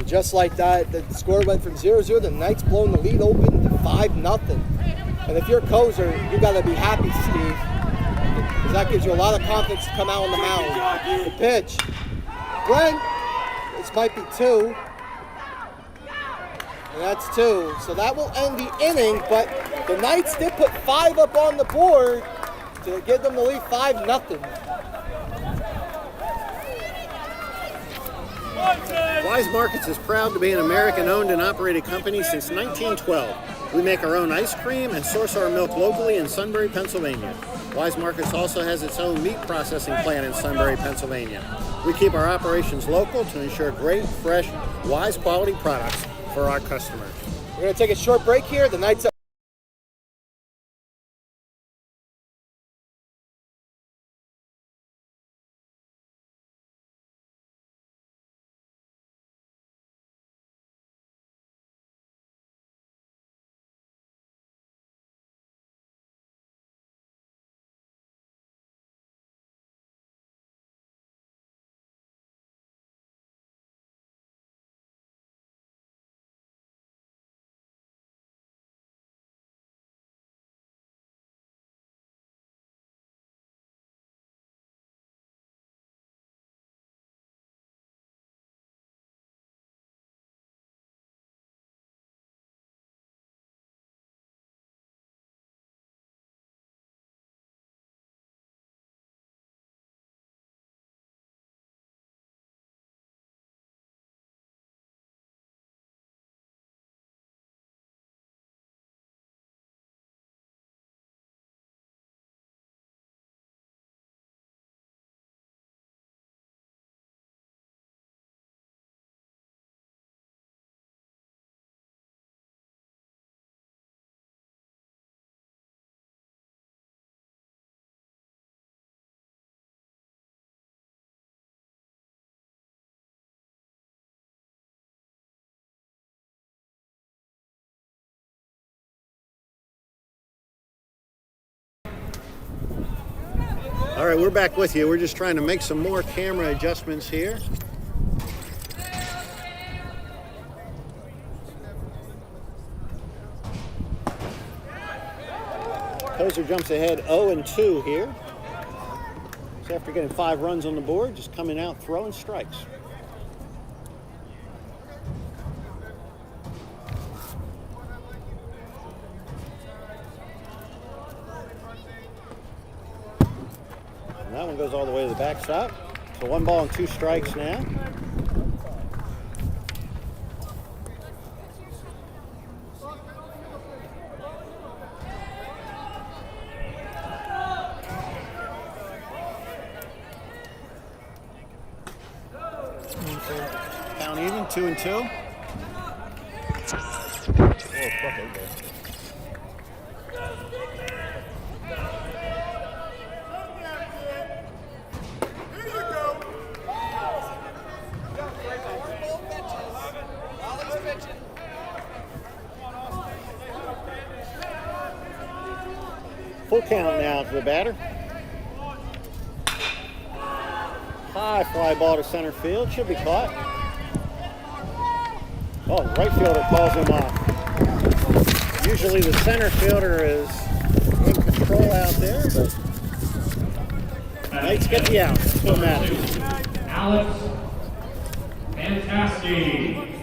Just like that, the score went from 0-0. The Knights blowing the lead open to 5-0. And if you're Koser, you got to be happy, Steve, because that gives you a lot of confidence to come out on the mound. The pitch. Brent, this might be 2. And that's 2. So that will end the inning, but the Knights did put 5 up on the board to give them the lead 5-0. Weis Markets is proud to be an American-owned and operated company since 1912. We make our own ice cream and source our milk locally in Sunbury, Pennsylvania. Weis Markets also has its own meat processing plant in Sunbury, Pennsylvania. We keep our operations local to ensure great, fresh, Weis quality products for our customers. We're going to take a short break here. The Knights All right, we're back with you. We're just trying to make some more camera adjustments here. Koser jumps ahead 0-2 here. So after getting 5 runs on the board, just coming out throwing strikes. And that one goes all the way to the backstop. So 1 ball and 2 strikes now. Count even, 2-2. Full count now to the batter. High fly ball to center field, should be caught. Oh, the right fielder calls him off. Usually the center fielder is in control out there, but Knights get the out. That's what matters. Alex Fantasky.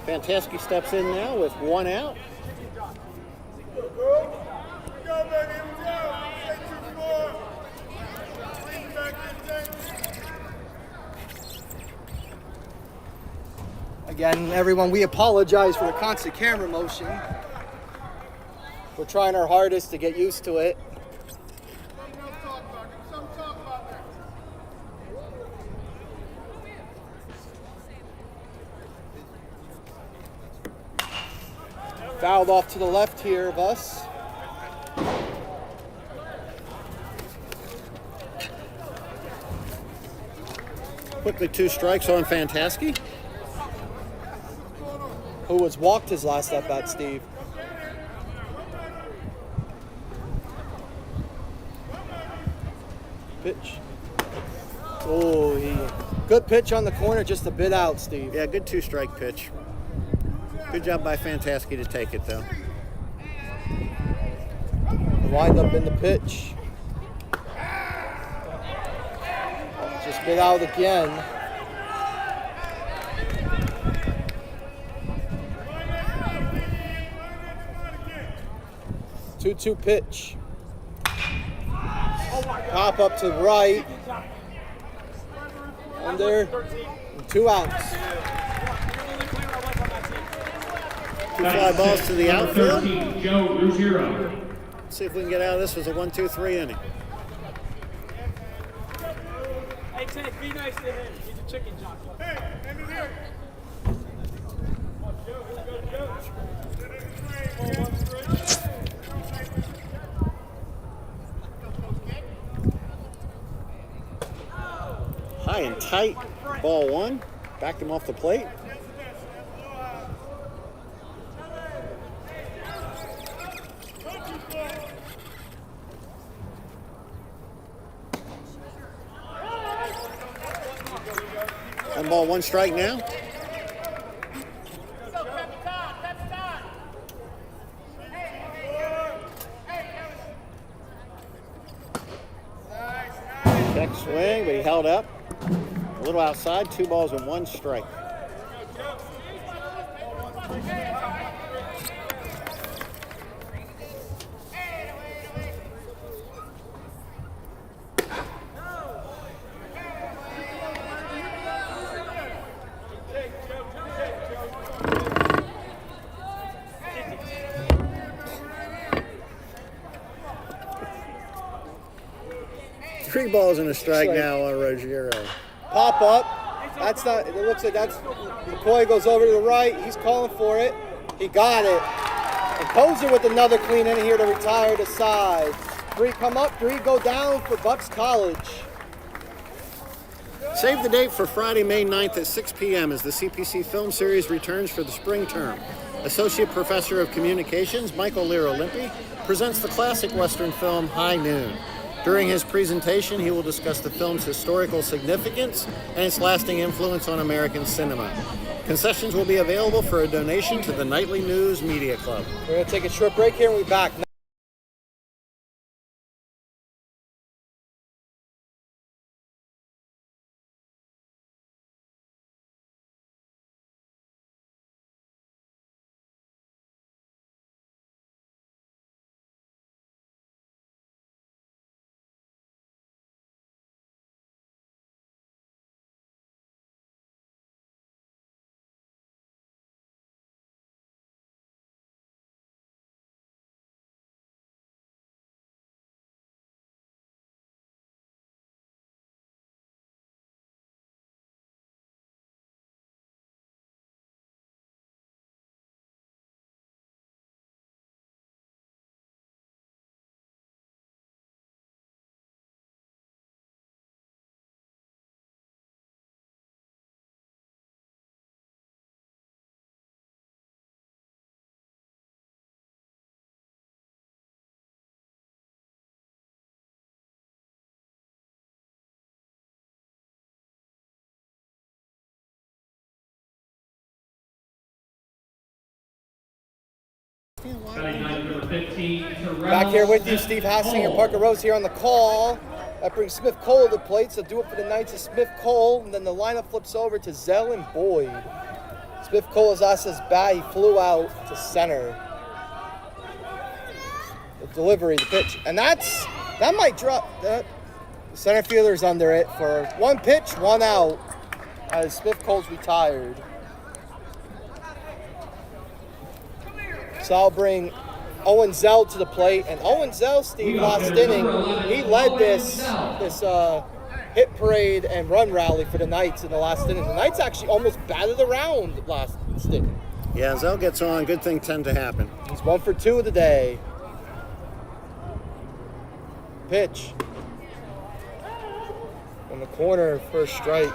Fantasky steps in now with 1 out. Again, everyone, we apologize for the constant camera motion. We're trying our hardest to get used to it. Fouled off to the left here of us. Quickly 2 strikes on Fantasky. Who was walked his last at bat, Steve. Pitch. Oh, good pitch on the corner, just a bit out, Steve. Yeah, good 2-strike pitch. Good job by Fantasky to take it, though. Wind up in the pitch. Just bit out again. 2-2 pitch. Pop up to right. Under. 2 outs. 2 fly balls to the Number outfield. 13, Joe Ruggiero. See if we can get out of this with a 1-2-3 inning. Hey, Ted, be nice to him. He's a chicken jockey. Hey, hand it here. High and tight, ball 1. Backed him off the plate. One ball, 1 strike now. Check swing, but he held up. A little outside, 2 balls and 1 strike. Three balls and a strike now on Ruggiero. Pop up. That's not, it looks like that's, McCoy goes over to the right. He's calling for it. He got it. And Koser with another clean inning here to retire to side. 3 come up, 3 go down for Bucks College. Save the date for Friday, May 9th at 6 p.m. as the CPC Film Series returns for the spring term. Associate Professor of Communications, Michael Liro-Limpi, presents the classic Western film High Noon. During his presentation, he will discuss the film's historical significance and its lasting influence on American cinema. Concessions will be available for a donation to the Knightly News Media Club. We're going to take a short break here and we'll be back. Batting ninth, number 15, Terrell Back here with you, Steve Hassinger, Cole. Parker Rose here on the call. That brings Smith Cole to the plate, so do it for the Knights is Smith Cole, and then the lineup flips over to Zell and Boyd. Smith Cole is Asa's bat, he flew out to center. The delivery, the pitch, and that might drop. The center fielder's under it for 1 pitch, 1 out, as Smith Cole's retired. So I'll bring Owen Zell to the plate, and Owen Zell, Steve, last inning, he led this hit parade and run rally for the Knights in the last inning. The Knights actually almost batted around last inning. Yeah, Zell gets on, good things tend to happen. He's 1 for 2 of the day. Pitch. On the corner, first strike.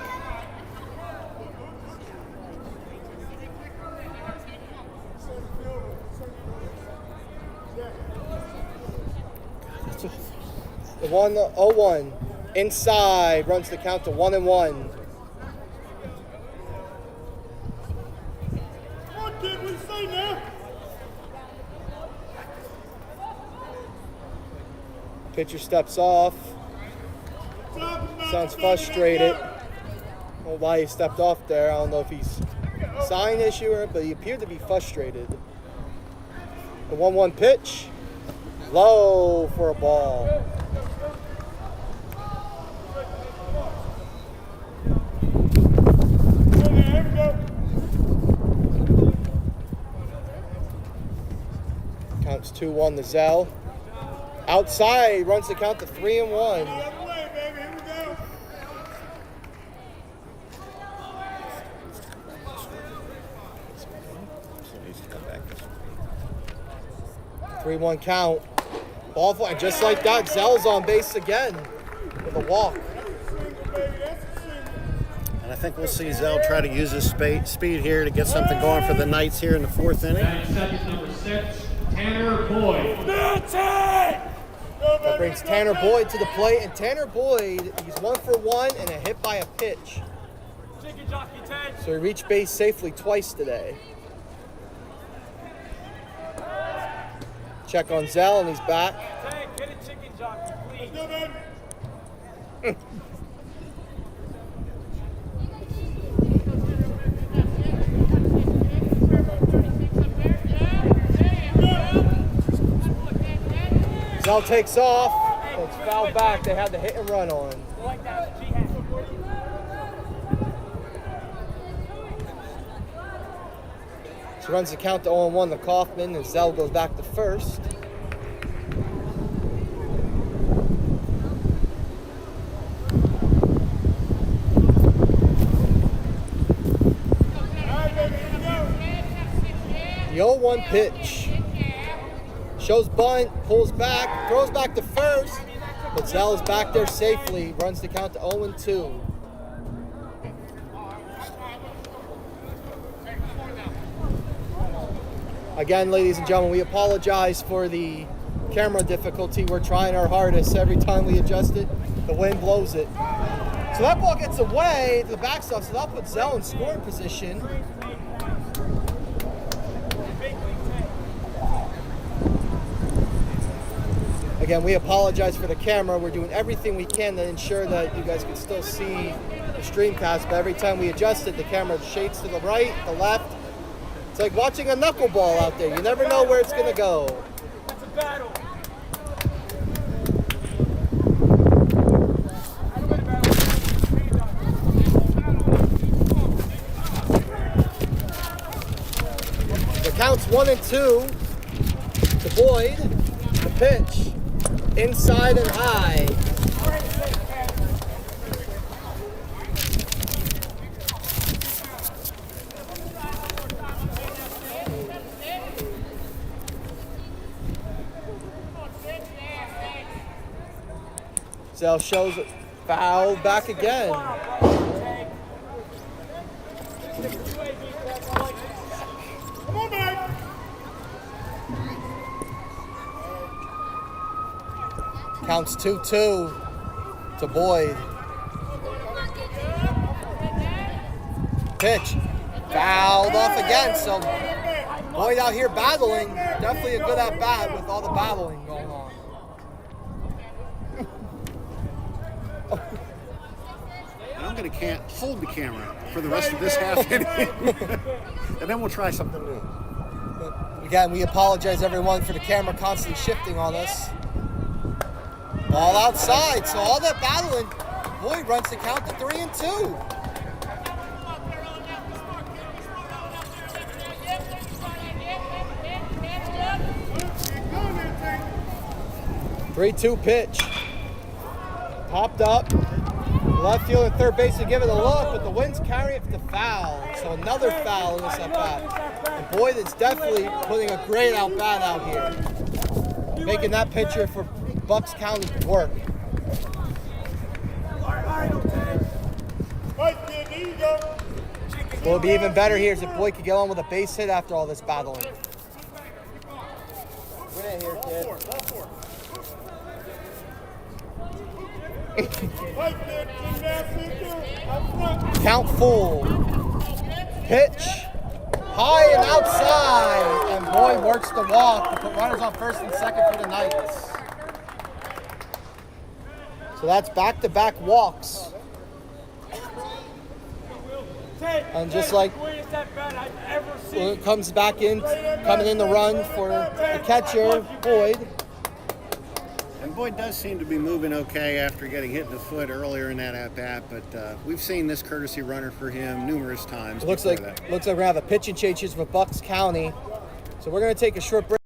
The 1-0-1 inside runs the count to 1-1. What did we say now? Pitcher steps off. Sounds frustrated. I don't know why he stepped off there. I don't know if he's sign issue or, but he appeared to be frustrated. The 1-1 pitch, low for a ball. It's 2-1 to Zell. Outside, runs the count to 3-1. Baby, here we go. 3-1 count. Ball fly, just like that. Zell's on base again with a walk. And I think we'll see Zell try to use his speed here to get something going for the Knights here in the fourth inning. Batting second, number 6, Tanner Boyd. That brings Tanner Boyd to the plate, and Tanner Boyd, he's 1 for 1 and a hit by a pitch. So he reached base safely twice today. Check on Zell, and he's back. Get a chicken jockey, please. Zell takes off. It's fouled back. They had the hit and run on. She runs the count to 0-1 to Kaufman, and Zell goes back to first. The 0-1 pitch. Shows bunt, pulls back, throws back to first, but Zell is back there safely. Runs the count to 0-2. Again, ladies and gentlemen, we apologize for the camera difficulty. We're trying our hardest. Every time we adjust it, the wind blows it. So that ball gets away to the backstop, so that'll put Zell in scoring position. Again, we apologize for the camera. We're doing everything we can to ensure that you guys can still see the streamcast, but every time we adjust it, the camera shakes to the right, the left. It's like watching a knuckleball out there. You never know where it's going to go. It's a battle. The count's 1-2 to Boyd. The pitch. Inside and high. Zell shows it. Foul back again. Come on, man. Counts 2-2 to Boyd. Pitch. Fouled off again. So Boyd out here battling. Definitely a good at-bat with all the battling going on. I'm going to hold the camera for the rest of this half inning. And then we'll try something new. Again, we apologize everyone for the camera constantly shifting on us. Ball outside, so all that battling, Boyd runs the count to 3-2. Three-two pitch. Popped up. Left field and third base to give it a look, but the wind's carrying it to foul. So another foul in this at-bat. And Boyd is definitely putting a great at-bat out here. Making that pitcher for Bucks County work. What would be even better here is if Boyd could get on with a base hit after all this battling. Win it here, kid. Count full. Pitch. High and outside. And Boyd works the walk to put runners on first and second for the Knights. So that's back-to-back walks. And just like it comes back in, coming in the run for the catcher, Boyd. And Boyd does seem to be moving okay after getting hit in the foot earlier in that at-bat, but we've seen this courtesy runner for him numerous times. Looks like we're gonna have a pitching changes for Bucks County. So we're gonna take a short break.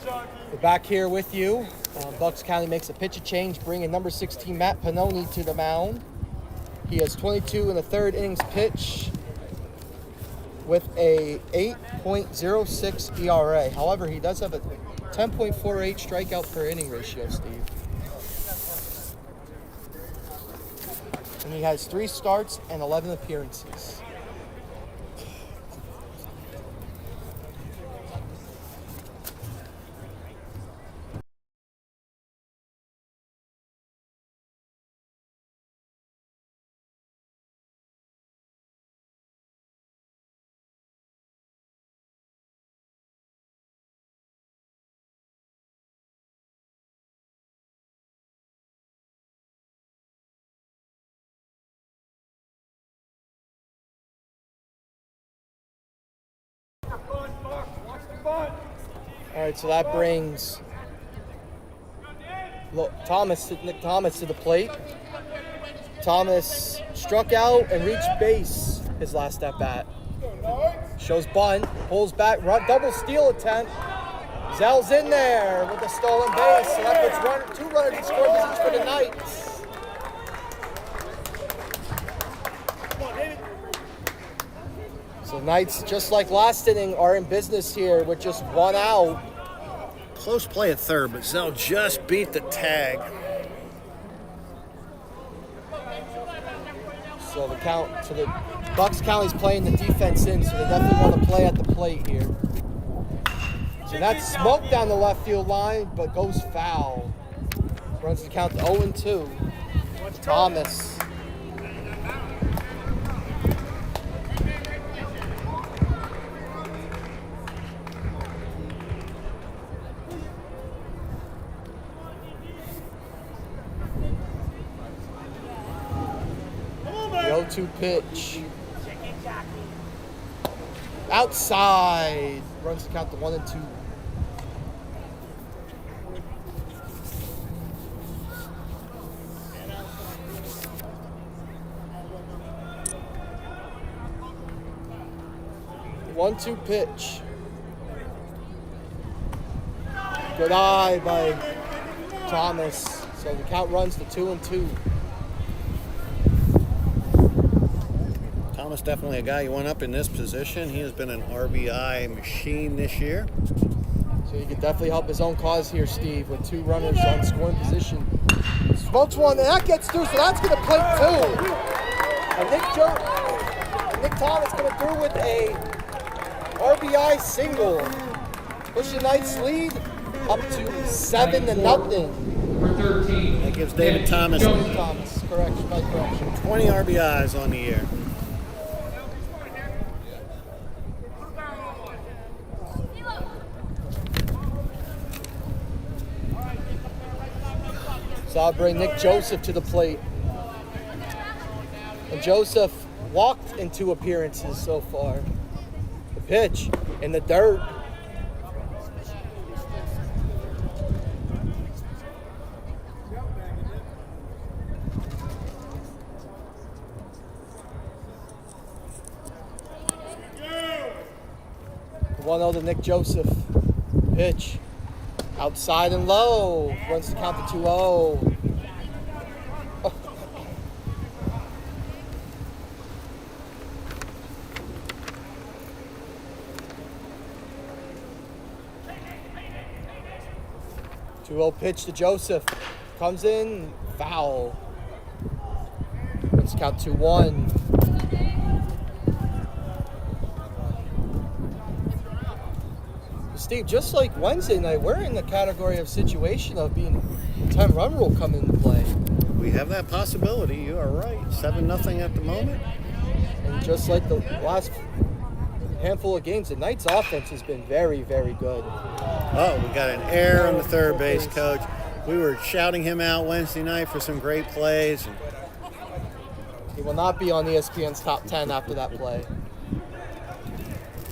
We're back here with you. Bucks County makes a pitch change, bringing number 16 Matt Pannoni to the mound. He has 22 in the third innings pitch with a 8.06 ERA. However, he does have a 10.48 strikeout per inning ratio, Steve. And he has 3 starts and 11 appearances. All right, so that brings Nick Thomas to the plate. Thomas struck out and reached base his last at bat. Shows bunt, pulls back, double steal attempt. Zell's in there with a stolen base, so that puts 2 runners in scoring position for the Knights. So Knights, just like last inning, are in business here with just 1 out. Close play at third, but Zell just beat the tag. So the Bucks County's playing the defense in, so they definitely want to play at the plate here. So that's smoke down the left field line, but goes foul. Runs the count to 0-2. Thomas. The 0-2 pitch. Outside. Runs the count to 1-2. The 1-2 pitch. Good eye by Thomas. So the count runs to 2-2. Thomas definitely a guy you want up in this position. He has been an RBI machine this year. So he could definitely help his own cause here, Steve, with 2 runners on scoring position. Smokes one, and that gets through, so that's going to play 2. And Nick Thomas coming through with a RBI single. Push the Knights lead up to 7-0. Number 13. That gives David Thomas Correction. 20 RBIs on the year. So I'll bring Nick Joseph to the plate. And Joseph walked in 2 appearances so far. The pitch in the dirt. The 1-0 to Nick Joseph. Pitch. Outside and low. Runs the count to 2-0. Oh. Pitch to Joseph. Comes in. Foul. Runs the count 2-1. Steve, just like Wednesday night, we're in the category of situation of being 10-run rule come into play. We have that possibility. You are right. 7-0 at the moment. And just like the last handful of games, the Knights' offense has been very, very good. Oh, we got an error on the third base coach. We were shouting him out Wednesday night for some great plays. He will not be on ESPN's top 10 after that play.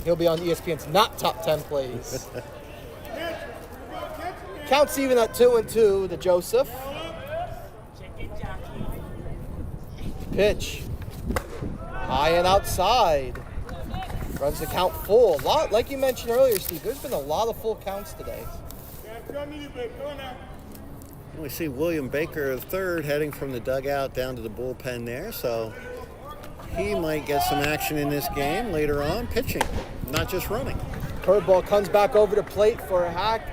He'll be on ESPN's not top 10 plays. Counts even at 2-2 to Joseph. Pitch. High and outside. Runs the count full. Like you mentioned earlier, Steve, there's been a lot of full counts today. We see William Baker III heading from the dugout down to the bullpen there, so he might get some action in this game later on, pitching, not just running. Curveball comes back over the plate for a hack,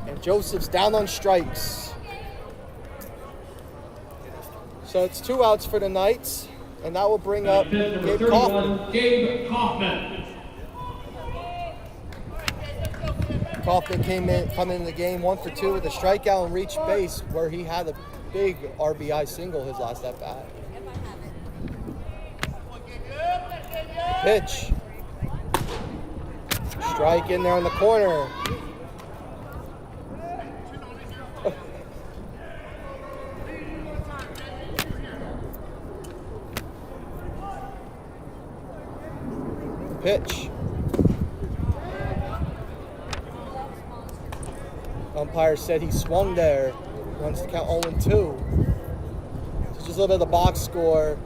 and Joseph's down on strikes. So it's 2 outs for the Knights, and that will bring up Gabe Kaufman. Gabe Kaufman. Kaufman coming in the game 1 for 2 with a strikeout and reached base, where he had a big RBI single his last at bat. Pitch. Strike in there on the corner. Pitch. Umpire said he swung there. Runs to count 0-2. So just a little bit of the box score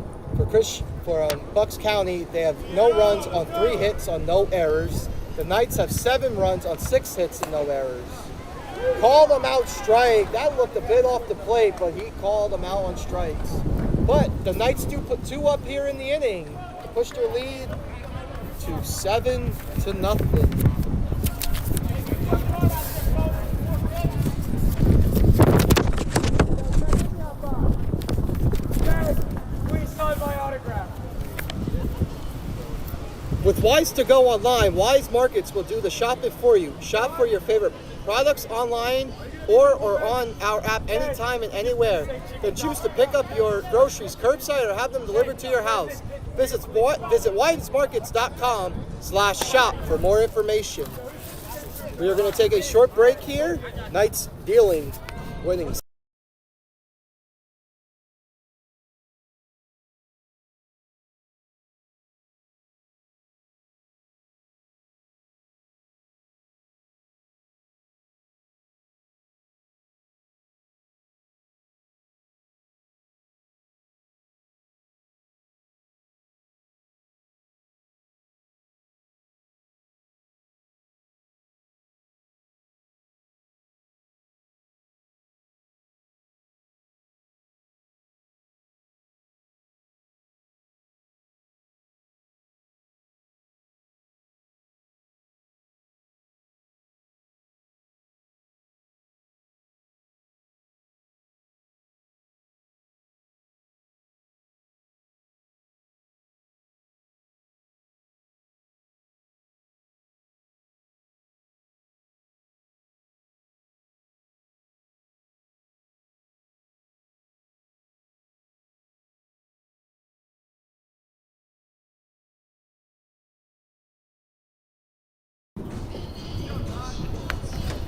for Bucks County. They have no runs on 3 hits on no errors. The Knights have 7 runs on 6 hits and no errors. Called him out strike. That looked a bit off the plate, but he called him out on strikes. But the Knights do put 2 up here in the inning to push their lead to 7-0. With Weis to go online, Weis Markets will do the shopping for you. Shop for your favorite products online or on our app anytime and anywhere. Then choose to pick up your groceries curbside or have them delivered to your house. Visit weismarkets.com/shop for more information. We are going to take a short break here. Knights dealing, winning.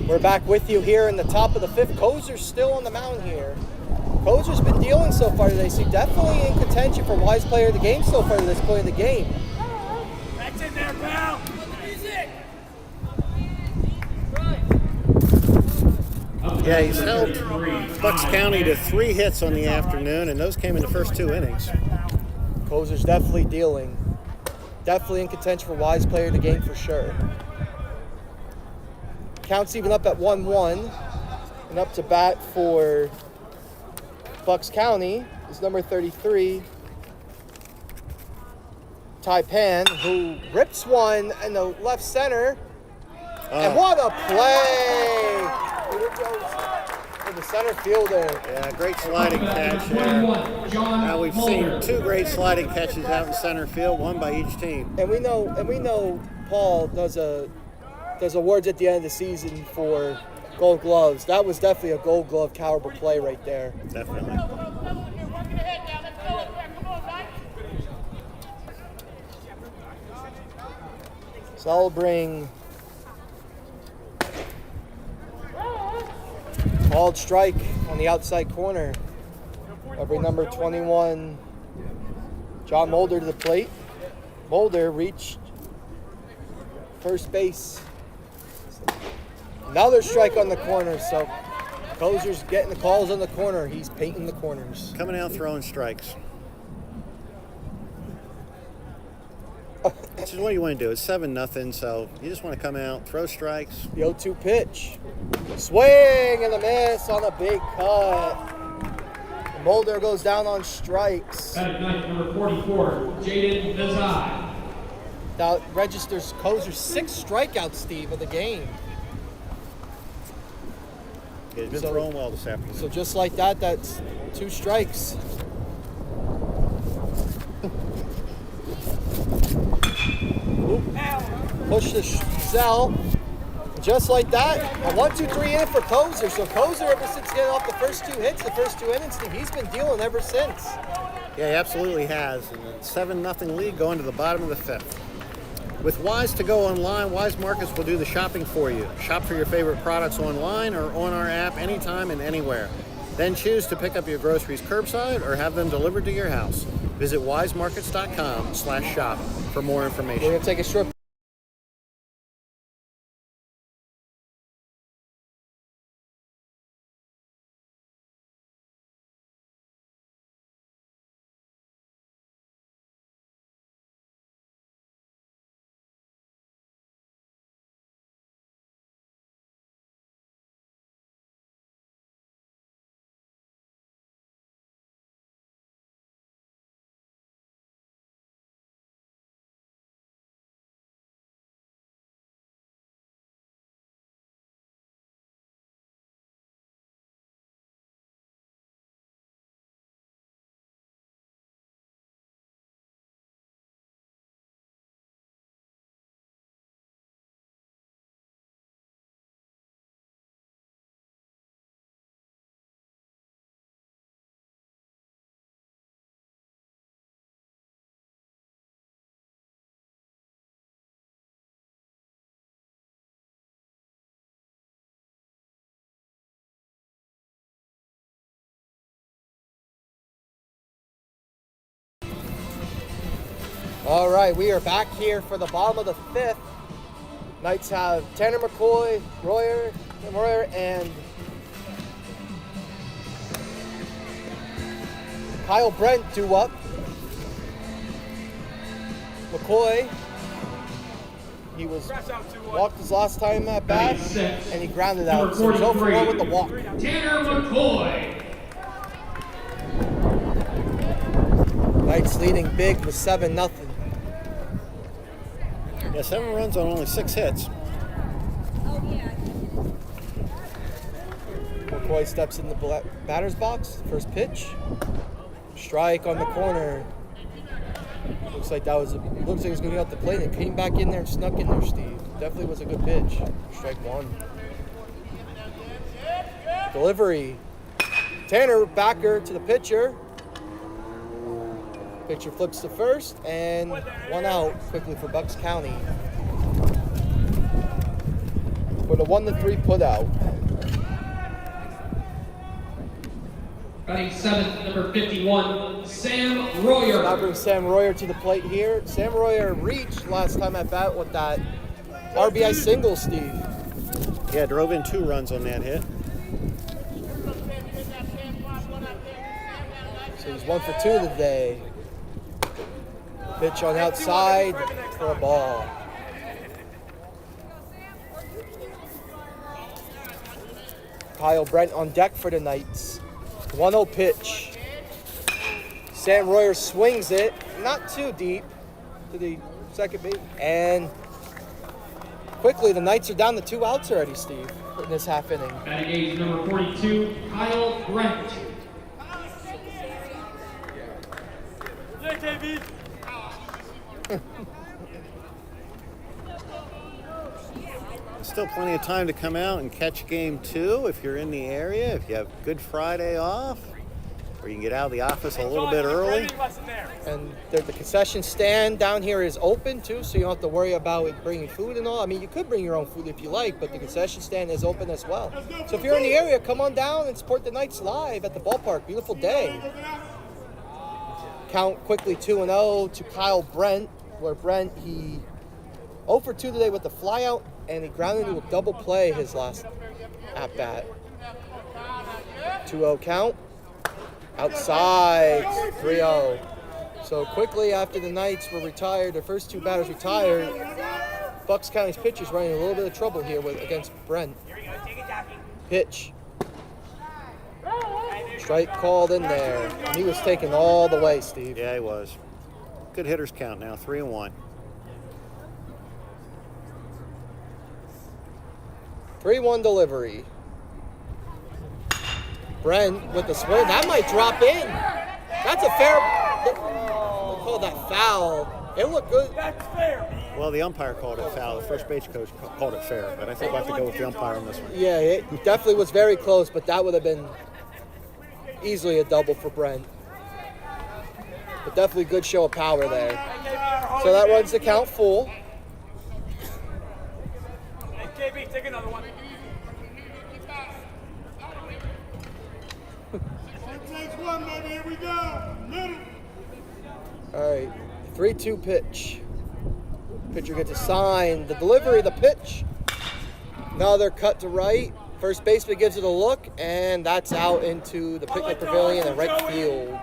We're back with you here in the top of the 5th. Koser's still on the mound here. Koser's been dealing so far today, so definitely in contention for Wise Player of the Game so far to this point of the game. Back in there, pal. Music. Yeah, he's held Bucks County to 3 hits on the afternoon, and those came in the first 2 innings. Koser's definitely dealing. Definitely in contention for Wise Player of the Game for sure. Count's even up at 1-1, and up to bat for Bucks County is number 33, Ty Pan, who rips one in the left center. And what a play! Here it goes for the center fielder. Yeah, great sliding catch there. Now we've seen 2 great sliding catches out in center field, one by each team. And we know Paul does awards at the end of the season for Gold Gloves. That was definitely a Gold Glove caliber play right there. Definitely. So I'll bring called strike on the outside corner. I'll bring number 21, John Mulder, to the plate. Mulder reached first base. Another strike on the corner, so Koser's getting the calls on the corner. He's painting the corners. Coming out throwing strikes. So what do you want to do? It's 7-0, so you just want to come out, throw strikes. The 0-2 pitch. Swing and a miss on a big cut. Mulder goes down on strikes. Batting ninth, number 44, Jaden Desai. That registers Koser's 6 strikeouts, Steve, of the game. He's been throwing well this afternoon. So just like that, that's 2 strikes. Push the cell. Just like that, a 1-2-3 inning for Koser. So Koser, ever since getting off the first 2 hits, the first 2 innings, Steve, he's been dealing ever since. Yeah, he absolutely has. And a 7-0 lead going to the bottom of the 5th. With Weis to go online, Weis Markets will do the shopping for you. Shop for your favorite products online or on our app anytime and anywhere. Then choose to pick up your groceries curbside or have them delivered to your house. Visit weismarkets.com/shop for more information. We're going to take a short All right, we are back here for the bottom of the 5th. Knights have Tanner McCoy, Royer, and Kyle Brent due up. McCoy, he was walked his last time at bat, and he grounded out. So 0-for-1 with the walk. Tanner McCoy. Knights leading big with 7-0. Yeah, 7 runs on only 6 hits. McCoy steps in the batter's box. First pitch. Strike on the corner. Looks like it was going to be off the plate. It came back in there and snuck in there, Steve. Definitely was a good pitch. Strike 1. Delivery. Tanner backer to the pitcher. Pitcher flips to first, and 1 out quickly for Bucks County. For the 1-3 put out. Batting 7th, number 51, Sam Royer. Now brings Sam Royer to the plate here. Sam Royer reached last time at bat with that RBI single, Steve. Yeah, drove in 2 runs on that hit. So he's 1 for 2 today. Pitch on the outside for a ball. Kyle Brent on deck for the Knights. 1-0 pitch. Sam Royer swings it, not too deep, to the second base. And quickly, the Knights are down to 2 outs already, Steve, in this half inning. Batting age number 42, Kyle Brent. Yeah, KB. Still plenty of time to come out and catch game 2 if you're in the area, if you have Good Friday off, or you can get out of the office a little bit early. And the concession stand down here is open too, so you don't have to worry about it bringing food and all. I mean, you could bring your own food if you like, but the concession stand is open as well. So if you're in the area, come on down and support the Knights live at the ballpark. Beautiful day. Count quickly 2-0 to Kyle Brent, where Brent, he 0 for 2 today with the flyout, and he grounded into a double play his last at-bat. 2-0 count. Outside, 3-0. So quickly after the Knights were retired, their first two batters retired, Bucks County's pitcher's running a little bit of trouble here against Brent. Pitch. Strike called in there. And he was taken all the way, Steve. Yeah, he was. Good hitters count now, 3-1. 3-1 delivery. Brent with the swing. That might drop in. That's a fair. They called that foul. It looked good. That's fair. Well, the umpire called it foul. The first base coach called it fair, but I think we'll have to go with the umpire on this one. Yeah, it definitely was very close, but that would have been easily a double for Brent. But definitely good show of power there. So that runs the count full. Hey, KB, take another one. Takes one, baby. Here we go. Middle. All right, 3-2 pitch. Pitcher gets a sign. The delivery, the pitch. Another cut to right. First baseman gives it a look, and that's out into the picnic pavilion and right field.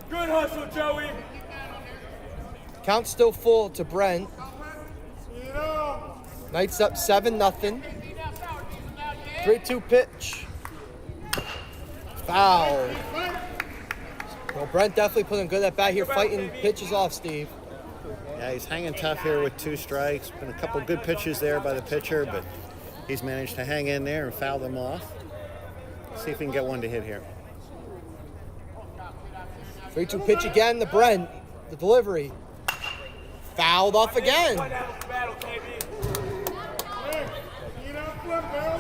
Good hustle, Joey. Count still full to Brent. Knights up 7-0. 3-2 pitch. Foul. Well, Brent definitely putting good at bat here, fighting pitches off, Steve. Yeah, he's hanging tough here with 2 strikes. Been a couple good pitches there by the pitcher, but he's managed to hang in there and foul them off. See if we can get one to hit here. 3-2 pitch again to Brent. The delivery. Fouled off again.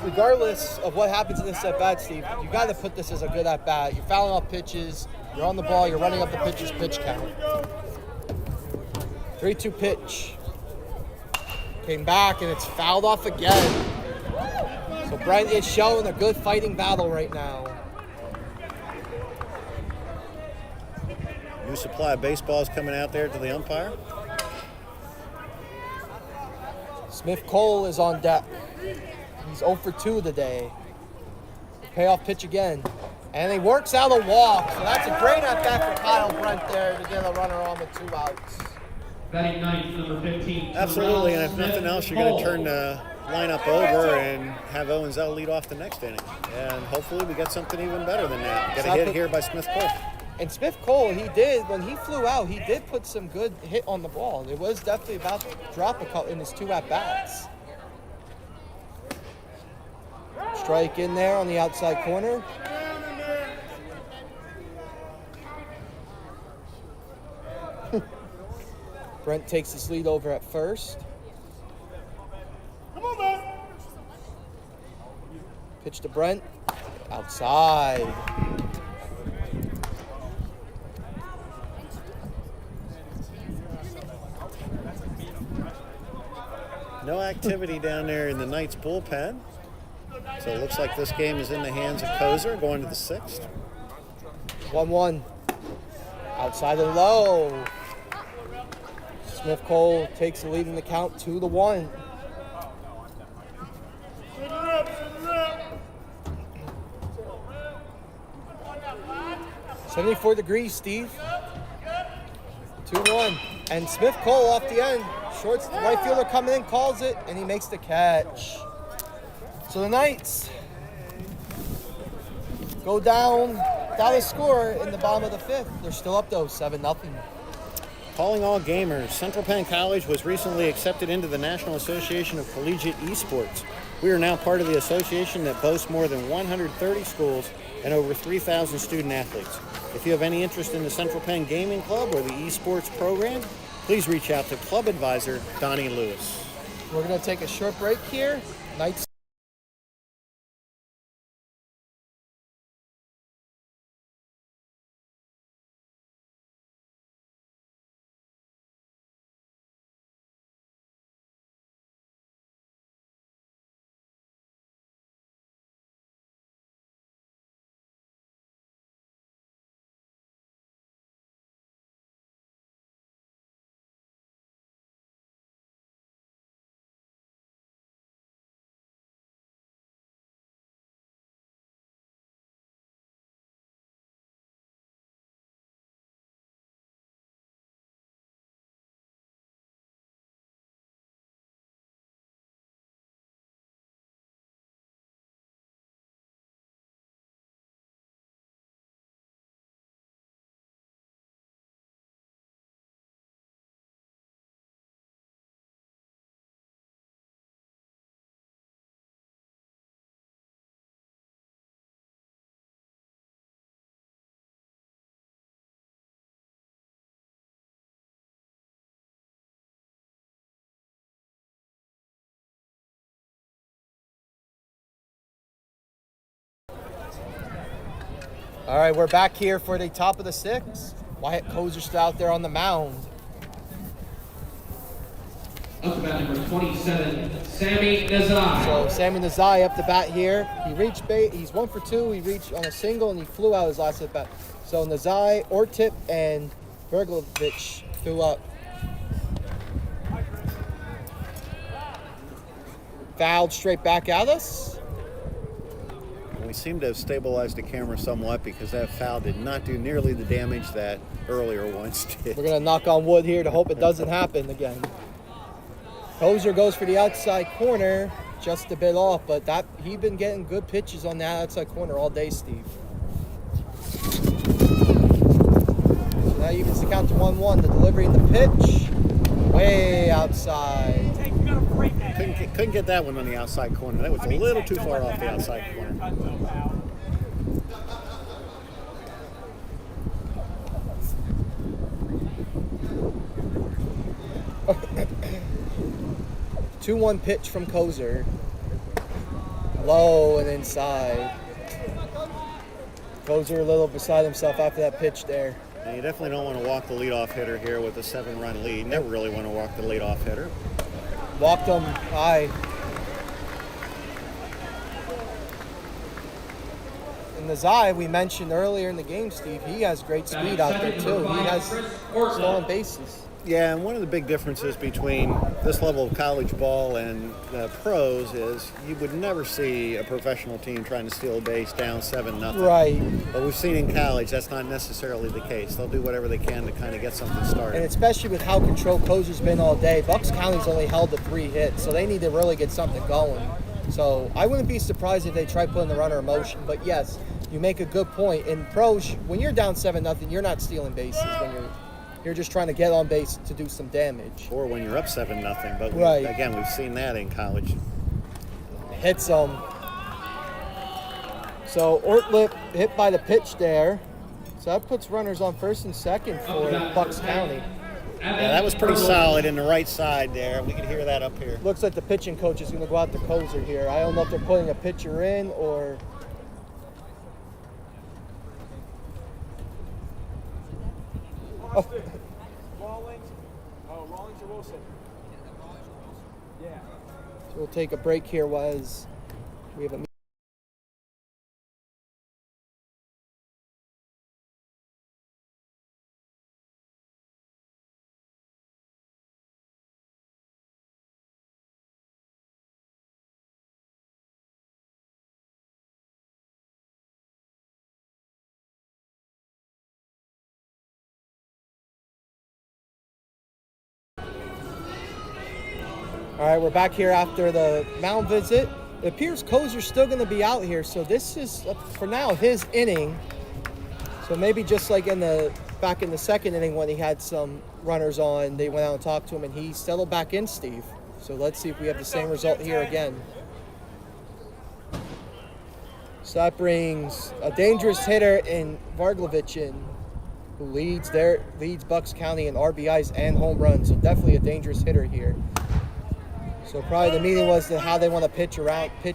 Regardless of what happens in this at-bat, Steve, you got to put this as a good at-bat. You're fouling off pitches. You're on the ball. You're running up the pitcher's pitch count. 3-2 pitch. Came back, and it's fouled off again. So Brent is showing a good fighting battle right now. New supply of baseballs coming out there to the umpire. Smith Cole is on deck. He's 0 for 2 today. Payoff pitch again. And he works out a walk. So that's a great at-bat for Kyle Brent there to get a runner on with 2 outs. Batting ninth, number 15. Absolutely, and if Smith nothing else, you're going to Cole. turn the lineup over and have Owen Zell lead off the next inning. And hopefully we get something even better than that. Get a hit here by Smith Cole. And Smith Cole, he did, when he flew out, he did put some good hit on the ball. It was definitely about to drop a couple in his 2 at-bats. Strike in there on the outside corner. Brent takes his lead over at first. Come on, man. Pitch to Brent. Outside. No activity down there in the Knights bullpen. So it looks like this game is in the hands of Koser going to the 6th. 1-1. Outside and low. Smith Cole takes the lead in the count 2-1. Set her up, set her up. 74 degrees, Steve. 2-1. And Smith Cole off the end. Shorts, right fielder coming in, calls it, and he makes the catch. So the Knights go down without a score in the bottom of the 5th. They're still up though, 7-0. Calling all gamers, Central Penn College was recently accepted into the National Association of Collegiate Esports. We are now part of the association that boasts more than 130 schools and over 3,000 student athletes. If you have any interest in the Central Penn Gaming Club or the esports program, please reach out to Club Advisor Donnie Lewis. We're going to take a short break here. Knights All right, we're back here for the top of the sixth. Wyatt Koser still out there on the mound. Up to bat number 27, Sammy Nazai. So Sammy Nazai up to bat here. He reached bait. He's 1 for 2. He reached on a single and he flew out his last at bat. So Nazai, Ortip, and Berglovich flew up. Fouled straight back at us. We seem to have stabilized the camera somewhat because that foul did not do nearly the damage that earlier ones did. We're going to knock on wood here to hope it doesn't happen again. Koser goes for the outside corner, just a bit off, but he's been getting good pitches on that outside corner all day, Steve. So now you can count to 1-1. The delivery and the pitch, way outside. Couldn't get that one on the outside corner. That was a little too far off the outside corner. 2-1 pitch from Koser. Low and inside. Koser a little beside himself after that pitch there. And you definitely don't want to walk the leadoff hitter here with a 7-run lead. Never really want to walk the leadoff hitter. Walked him high. And Nazai, we mentioned earlier in the game, Steve, he has great speed out there too. He has stolen bases. Yeah, and one of the big differences between this level of college ball and the pros is you would never see a professional team trying to steal a base down 7-0. Right. But we've seen in college that's not necessarily the case. They'll do whatever they can to kind of get something started. And especially with how controlled Koser's been all day, Bucks County's only held to 3 hits, so they need to really get something going. So I wouldn't be surprised if they try putting the runner in motion. But yes, you make a good point. In pros, when you're down 7-0, you're not stealing bases. When you're just trying to get on base to do some damage. Or when you're up 7-0. But right. Again, we've seen that in college. Hits them. So Ortlip hit by the pitch there. So that puts runners on first and second for Bucks County. Yeah, that was pretty solid in the right side there. We can hear that up here. Looks like the pitching coach is going to go out to Koser here. I don't know if they're putting a pitcher in or... Oh. Rawlings or Wilson? Yeah. So we'll take a break here as we have a... All right, we're back here after the mound visit. It appears Koser's still going to be out here, so this is, for now, his inning. So maybe just like back in the second inning when he had some runners on, they went out and talked to him, and he settled back in, Steve. So let's see if we have the same result here again. So that brings a dangerous hitter in Varglovich in, who leads Bucks County in RBIs and home runs. So definitely a dangerous hitter here. So probably the meeting was how they want to pitch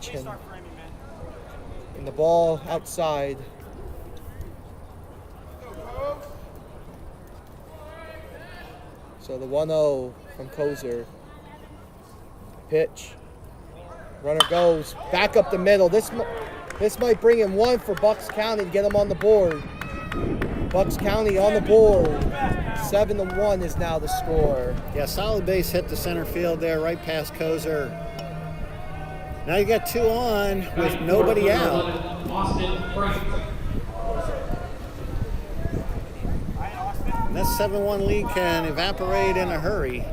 him. And the ball outside. So the 1-0 from Koser. Pitch. Runner goes back up the middle. This might bring him one for Bucks County to get him on the board. Bucks County on the board. 7-1 is now the score. Yeah, solid base hit to center field there, right past Koser. Now you got 2 on with nobody out. And that 7-1 lead can evaporate in a hurry.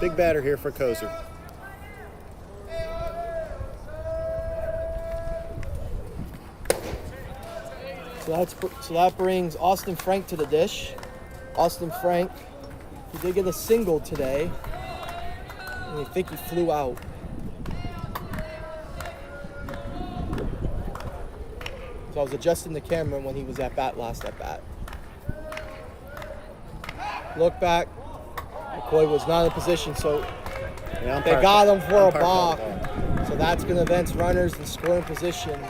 Big batter here for Koser. So that brings Austin Frank to the dish. Austin Frank, he did get a single today, and I think he flew out. So I was adjusting the camera when he was last at bat. Look back, McCoy was not in position, so they got him for a balk. So that's going to advance runners in scoring position.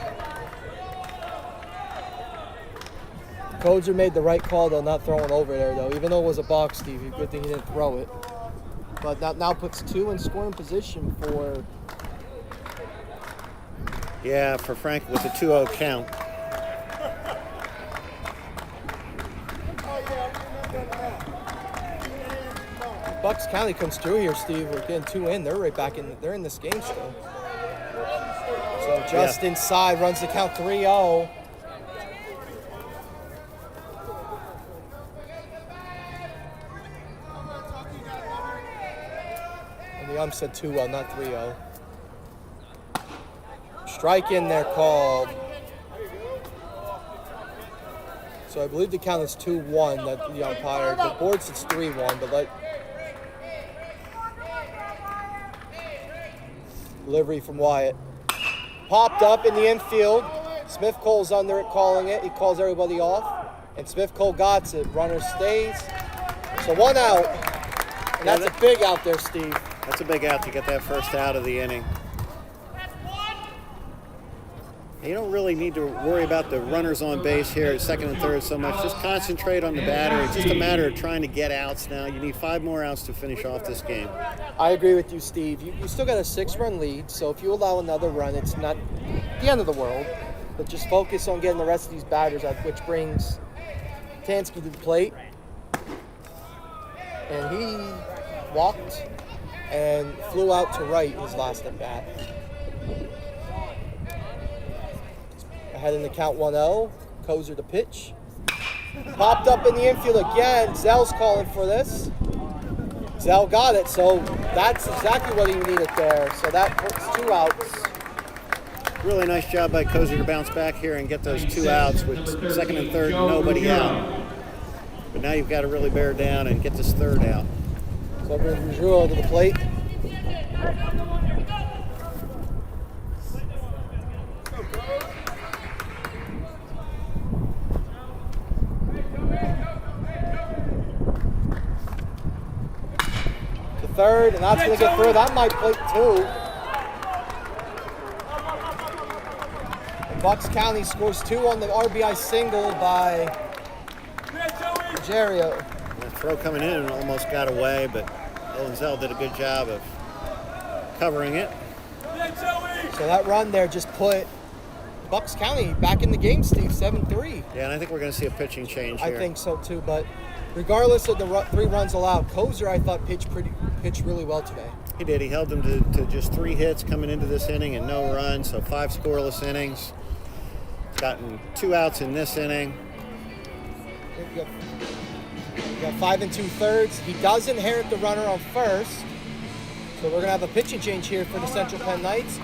Koser made the right call, though, not throwing over there, though. Even though it was a box, Steve, good thing he didn't throw it. But that now puts 2 in scoring position for... Yeah, for Frank with the 2-0 count. Bucks County comes through here, Steve. We're getting 2 in. They're right back in. They're in this game still. So just inside, runs the count 3-0. And the ump said 2-0, not 3-0. Strike in there called. So I believe the count is 2-1 that the umpire. The board says 3-1, but like. Delivery from Wyatt. Popped up in the infield. Smith Cole's under it, calling it. He calls everybody off. And Smith Cole got it. Runner stays. So 1 out. And that's a big out there, Steve. That's a big out to get that first out of the inning. You don't really need to worry about the runners on base here at second and third so much. Just concentrate on the batter. It's just a matter of trying to get outs now. You need 5 more outs to finish off this game. I agree with you, Steve. You still got a 6-run lead, so if you allow another run, it's not the end of the world. But just focus on getting the rest of these batters out, which brings Tansky to the plate. And he walked and flew out to right his last at bat. Ahead in the count 1-0. Koser to pitch. Popped up in the infield again. Zell's calling for this. Zell got it, so that's exactly what he needed there. So that puts 2 outs. Really nice job by Koser to bounce back here and get those 2 outs with second and third, nobody out. But now you've got to really bear down and get this 3rd out. So brings Rujuro to the plate. Third, and that's going to get through. That might plate 2. And Bucks County scores 2 on the RBI single by Jerrio. The throw coming in and almost got away, but Zell did a good job of covering it. So that run there just put Bucks County back in the game, Steve, 7-3. Yeah, and I think we're going to see a pitching change here. I think so too, but regardless of the 3 runs allowed, Koser, I thought, pitched really well today. He did. He held them to just 3 hits coming into this inning and no runs, so 5 scoreless innings. Gotten 2 outs in this inning. We got 5 2/3. He does inherit the runner on first, so we're going to have a pitching change here for the Central Penn Knights.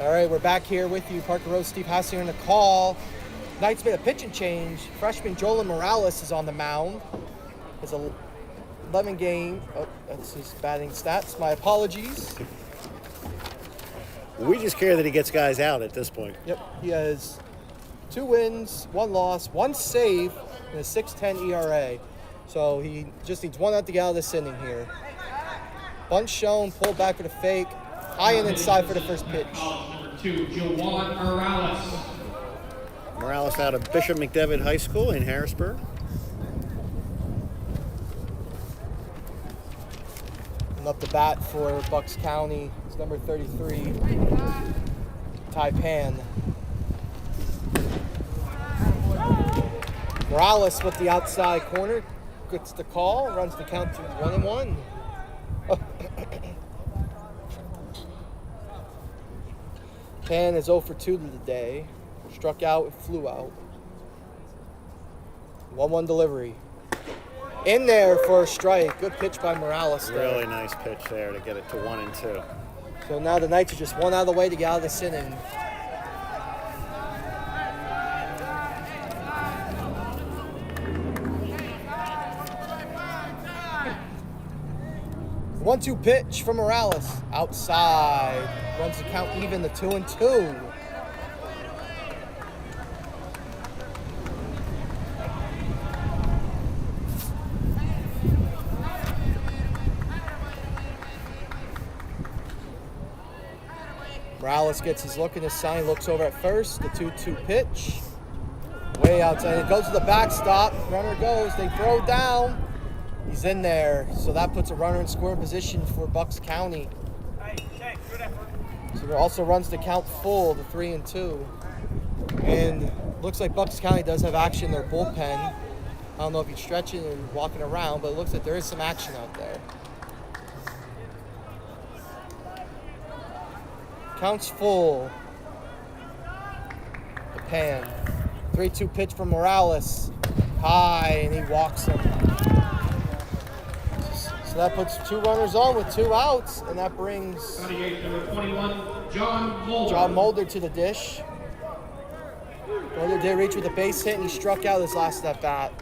All right, we're back here with you. Parker Rose, Steve Hassinger in the call. Knights made a pitching change. Freshman Joel Morales is on the mound. His 11 game. Oh, that's his batting stats. My apologies. We just care that he gets guys out at this point. Yep, he has 2 wins, 1 loss, 1 save, and a 6.10 ERA. So he just needs 1 out to get out of this inning here. Bunt shown, pulled back for the fake. High and inside for the first pitch. Number 2, Juwan Morales. Morales out of Bishop McDevitt High School in Harrisburg. And up the bat for Bucks County is number 33, Ty Pan. Morales with the outside corner gets the call, runs the count to 1-1. Pan is 0 for 2 to the day. Struck out and flew out. 1-1 delivery. In there for a strike. Good pitch by Morales there. Really nice pitch there to get it to 1-2. So now the Knights are just 1 out of the way to get out of this inning. One-two pitch from Morales. Outside. Runs the count even to 2-2. Morales gets his look in his sign, looks over at first, the 2-2 pitch. Way outside, it goes to the backstop, runner goes, they throw down. He's in there, so that puts a runner in scoring position for Bucks County. So it also runs the count full, the 3-2. And looks like Bucks County does have action in their bullpen. I don't know if he's stretching or walking around, but it looks like there is some action out there. Counts full. The Pan. 3-2 pitch from Morales. High, and he walks him. So that puts 2 runners on with 2 outs, and that brings 38, number 21, John Mulder. John Mulder to the dish. Mulder did reach with a base hit, and he struck out his last at bat.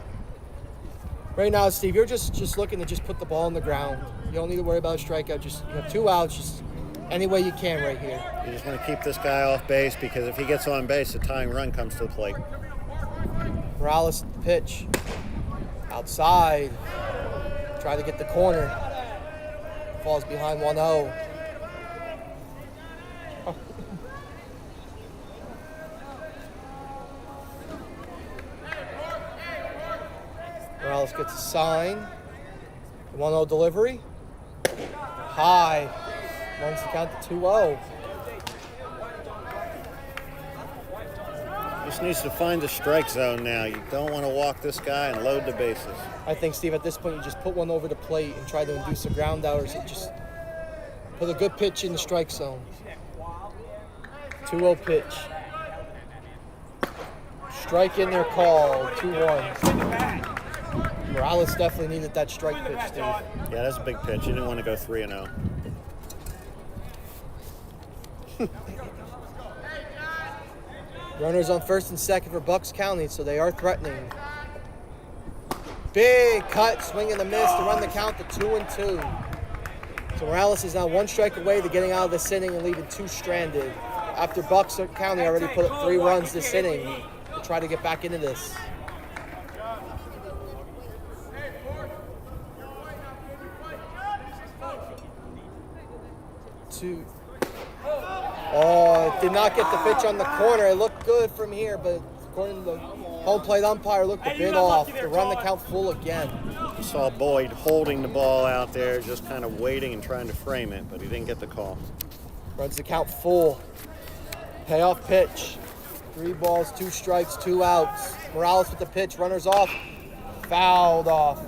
Right now, Steve, you're just looking to just put the ball on the ground. You don't need to worry about a strikeout. Just, you have 2 outs, just any way you can right here. You just want to keep this guy off base because if he gets on base, the tying run comes to the plate. Morales pitch. Outside. Try to get the corner. Falls behind 1-0. Morales gets a sign. 1-0 delivery. High. Runs the count to 2-0. Just needs to find the strike zone now. You don't want to walk this guy and load the bases. I think, Steve, at this point, you just put one over the plate and try to induce a ground out, or just put a good pitch in the strike zone. 2-0 pitch. Strike in their call, 2-1. Morales definitely needed that strike pitch, Steve. Yeah, that's a big pitch. You didn't want to go 3-0. Runners on first and second for Bucks County, so they are threatening. Big cut, swing and a miss to run the count to 2-2. So Morales is now 1 strike away to getting out of this inning and leaving 2 stranded. After Bucks County already put up 3 runs this inning to try to get back into this. Oh, it did not get the pitch on the corner. It looked good from here, but according to the home plate umpire, looked a bit off to run the count full again. You saw Boyd holding the ball out there, just kind of waiting and trying to frame it, but he didn't get the call. Runs the count full. Payoff pitch. 3 balls, 2 strikes, 2 outs. Morales with the pitch, runners off. Fouled off.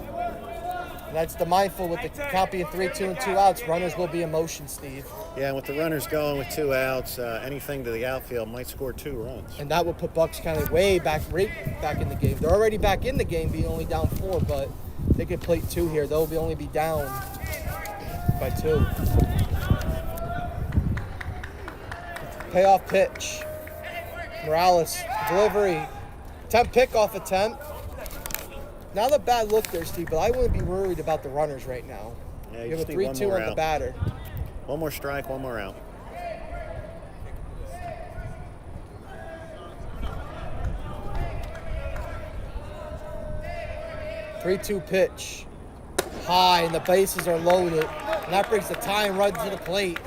And that's the mindful with the count being 3-2 and 2 outs. Runners will be in motion, Steve. Yeah, and with the runners going with 2 outs, anything to the outfield might score 2 runs. And that would put Bucks County right back in the game. They're already back in the game, being only down 4, but they could plate 2 here. They'll only be down by 2. Payoff pitch. Morales, delivery. Pickoff attempt. Not a bad look there, Steve, but I wouldn't be worried about the runners right now. Yeah, you have a just need one 3-2 more on the out. batter. One more strike, one more out. Three-two pitch. High, and the bases are loaded. And that brings the tying run to the plate.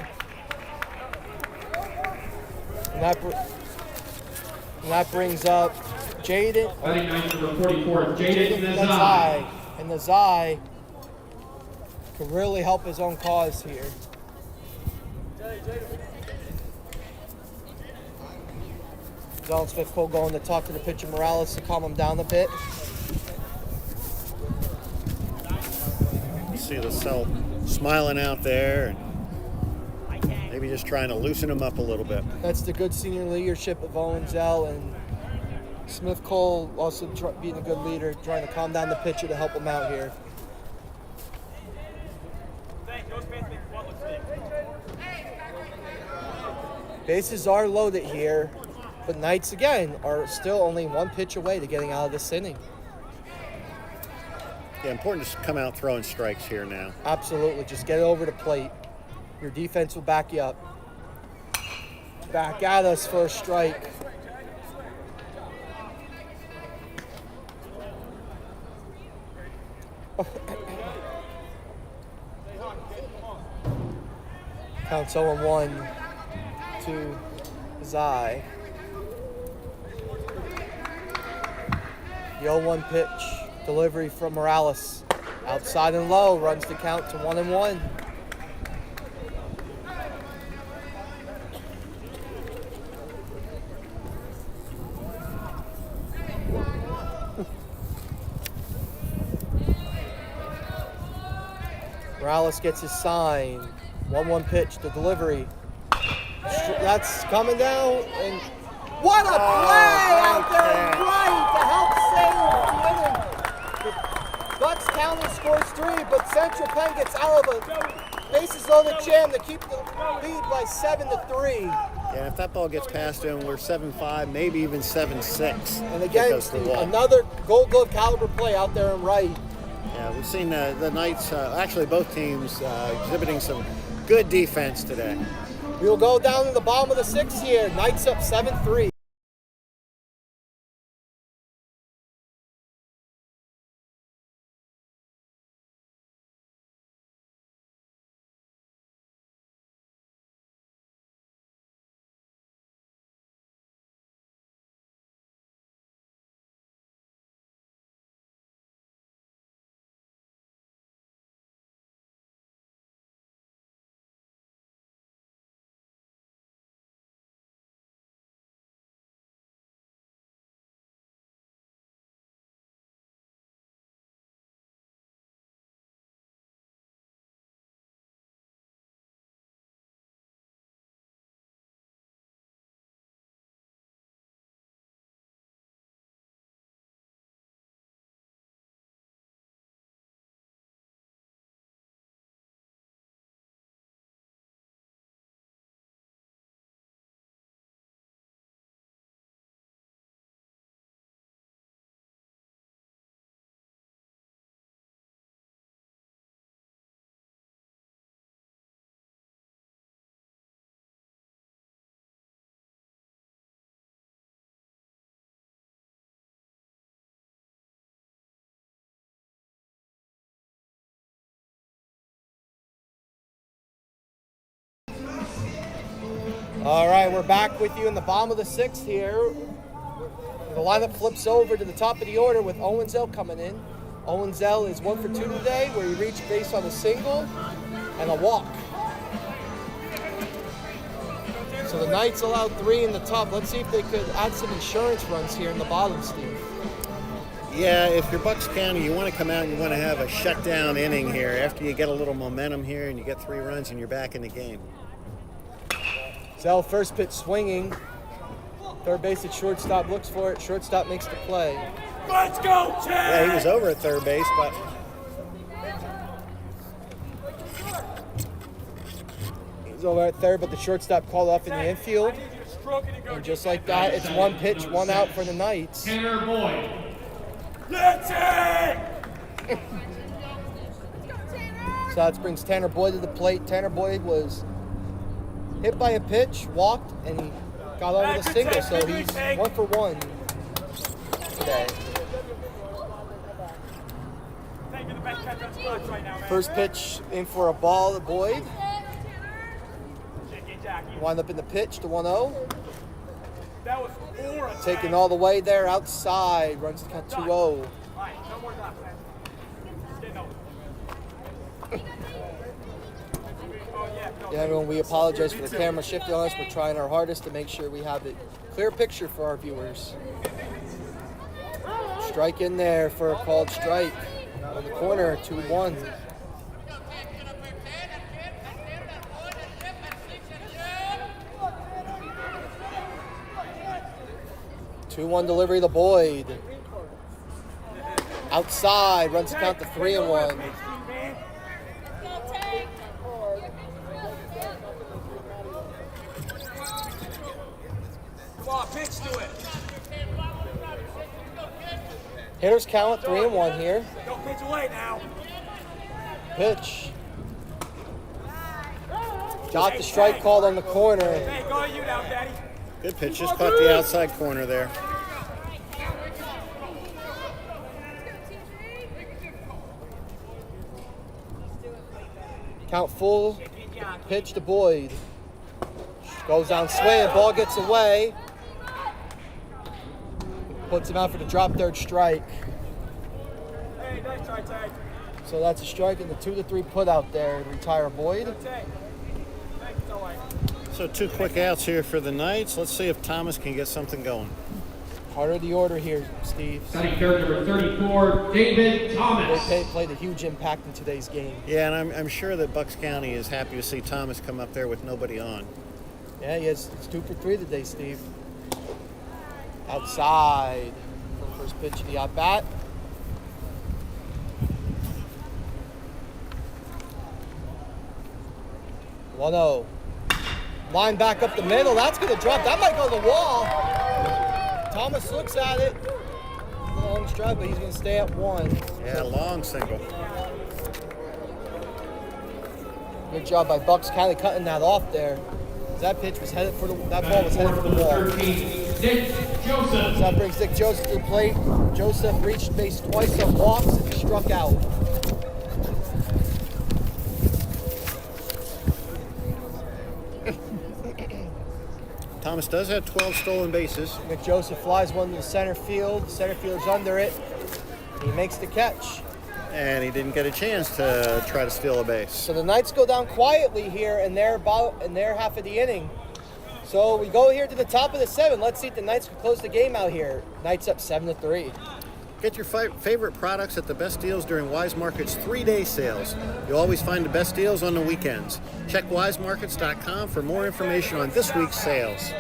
And that brings up Jaden. Fighting Knights number 44, Jaden Nazai. Nazai. And Nazai can really help his own cause here. Zell's fifth pull going to talk to the pitcher Morales to calm him down a bit. You see the cell smiling out there and maybe just trying to loosen him up a little bit. That's the good senior leadership of Owen Zell, and Smith Cole also being a good leader, trying to calm down the pitcher to help him out here. Bases are loaded here, but Knights again are still only one pitch away to getting out of this inning. Yeah, important to come out throwing strikes here now. Absolutely, just get it over the plate. Your defense will back you up. Back at us for a strike. Counts 0-1 to Zai. The 0-1 pitch, delivery from Morales. Outside and low, runs the count to 1-1. Morales gets his sign. 1-1 pitch, the delivery. That's coming down, and what a play out there right to help save the inning. The Bucks counter scores 3, but Central Penn gets out of a bases loaded jam to keep the lead by 7-3. Yeah, if that ball gets past him, we're 7-5, maybe even 7-6. And again, Steve, another Gold Glove caliber play out there in right. Yeah, we've seen the Knights, actually both teams, exhibiting some good defense today. We'll go down to the bottom of the 6th here. Knights up 7-3. All right, we're back with you in the bottom of the 6th here. The lineup flips over to the top of the order with Owen Zell coming in. Owen Zell is 1 for 2 today, where he reached base on a single and a walk. So the Knights allowed 3 in the top. Let's see if they could add some insurance runs here in the bottom, Steve. Yeah, if you're Bucks County, you want to come out and you want to have a shutdown inning here after you get a little momentum here and you get 3 runs and you're back in the game. Zell first pitch swinging. Third base at shortstop looks for it. Shortstop makes the play. Let's go, Chad! Yeah, he was over at third base, but is over at third, but the shortstop called off in the infield. I need you to stroke it and go And just like that, it's one pitch, one out for the Knights. Tanner Boyd. Let's it! So that brings Tanner Boyd to the plate. Tanner Boyd was hit by a pitch, walked, and he got out with a single. So he's 1 for 1 today. Taking the best catch on spots right now, man. First pitch in for a ball to Boyd. Chicky Jackie. Wind up in the pitch to 1-0. That was 4 attacks. Taking all the way there outside. Runs to count 2-0. All right, no more dots, man. Getting over. Oh, yeah, no. Yeah, everyone, we apologize for the camera shifting on us. We're trying our hardest to make sure we have a clear picture for our viewers. Strike in there for a called strike. On the corner, 2-1. Two-one delivery to Boyd. Outside, runs the count to 3-1. Come on, pitch to it. Hitters count 3-1 here. Don't pitch away now. Pitch. Got the strike called on the corner. Hey, go to you now, Daddy. Good pitch. Just caught the outside corner there. Count full. Pitch to Boyd. Goes down swing. Ball gets away. Puts him out for the drop third strike. Hey, nice try, tag. So that's a strike and the 2-3 put out there to retire Boyd. Tag. Thank you, no way. So 2 quick outs here for the Knights. Let's see if Thomas can get something going. Harder the order here, Steve. Batting third, number 34, David Thomas. They played a huge impact in today's game. Yeah, and I'm sure that Bucks County is happy to see Thomas come up there with nobody on. Yeah, it's 2 for 3 today, Steve. Outside for the first pitch of the at-bat. One-oh. Line back up the middle. That's going to drop. That might go to the wall. Thomas looks at it. Long strike, but he's going to stay at 1. Yeah, long single. Good job by Bucks County cutting that off there. That pitch was headed for that ball was headed for the wall. 13, Nick Joseph. So that brings Nick Joseph to the plate. Joseph reached base twice on walks and struck out. Thomas does have 12 stolen bases. Nick Joseph flies one to the center field. Center fielder's under it. He makes the catch. And he didn't get a chance to try to steal a base. So the Knights go down quietly here in their half of the inning. So we go here to the top of the 7. Let's see if the Knights can close the game out here. Knights up 7-3. Get your favorite products at the best deals during Weis Market's 3-day sales. You'll always find the best deals on the weekends. Check weismarkets.com for more information on this week's sales.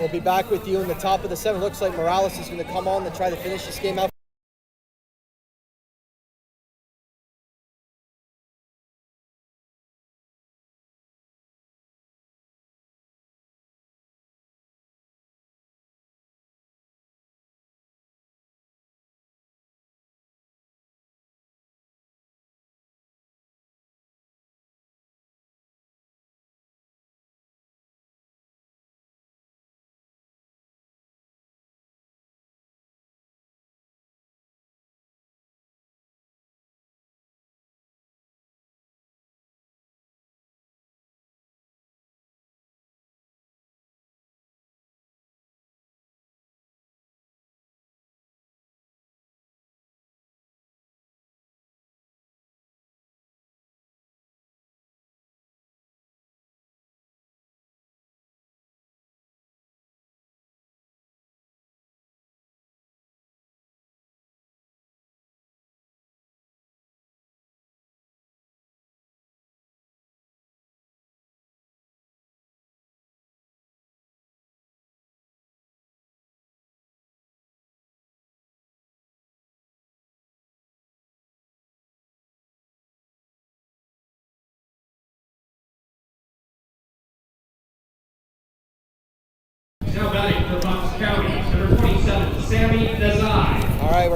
We'll be back with you in the top of the 7. Looks like Morales is going to come on to try to finish this game out.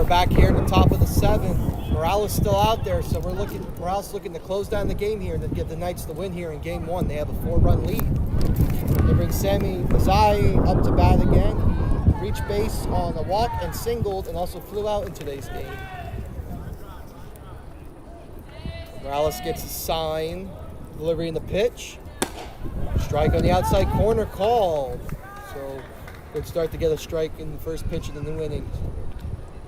back here at the top of the 7th. Morales still out there, so Morales looking to close down the game here and to give the Knights the win here in game 1. They have a 4-run lead. They bring Sammy Mazzai up to bat again. He reached base on a walk and singled and also flew out in today's game. Morales gets a sign, delivering the pitch. Strike on the outside corner called. So good start to get a strike in the first pitch of the new inning.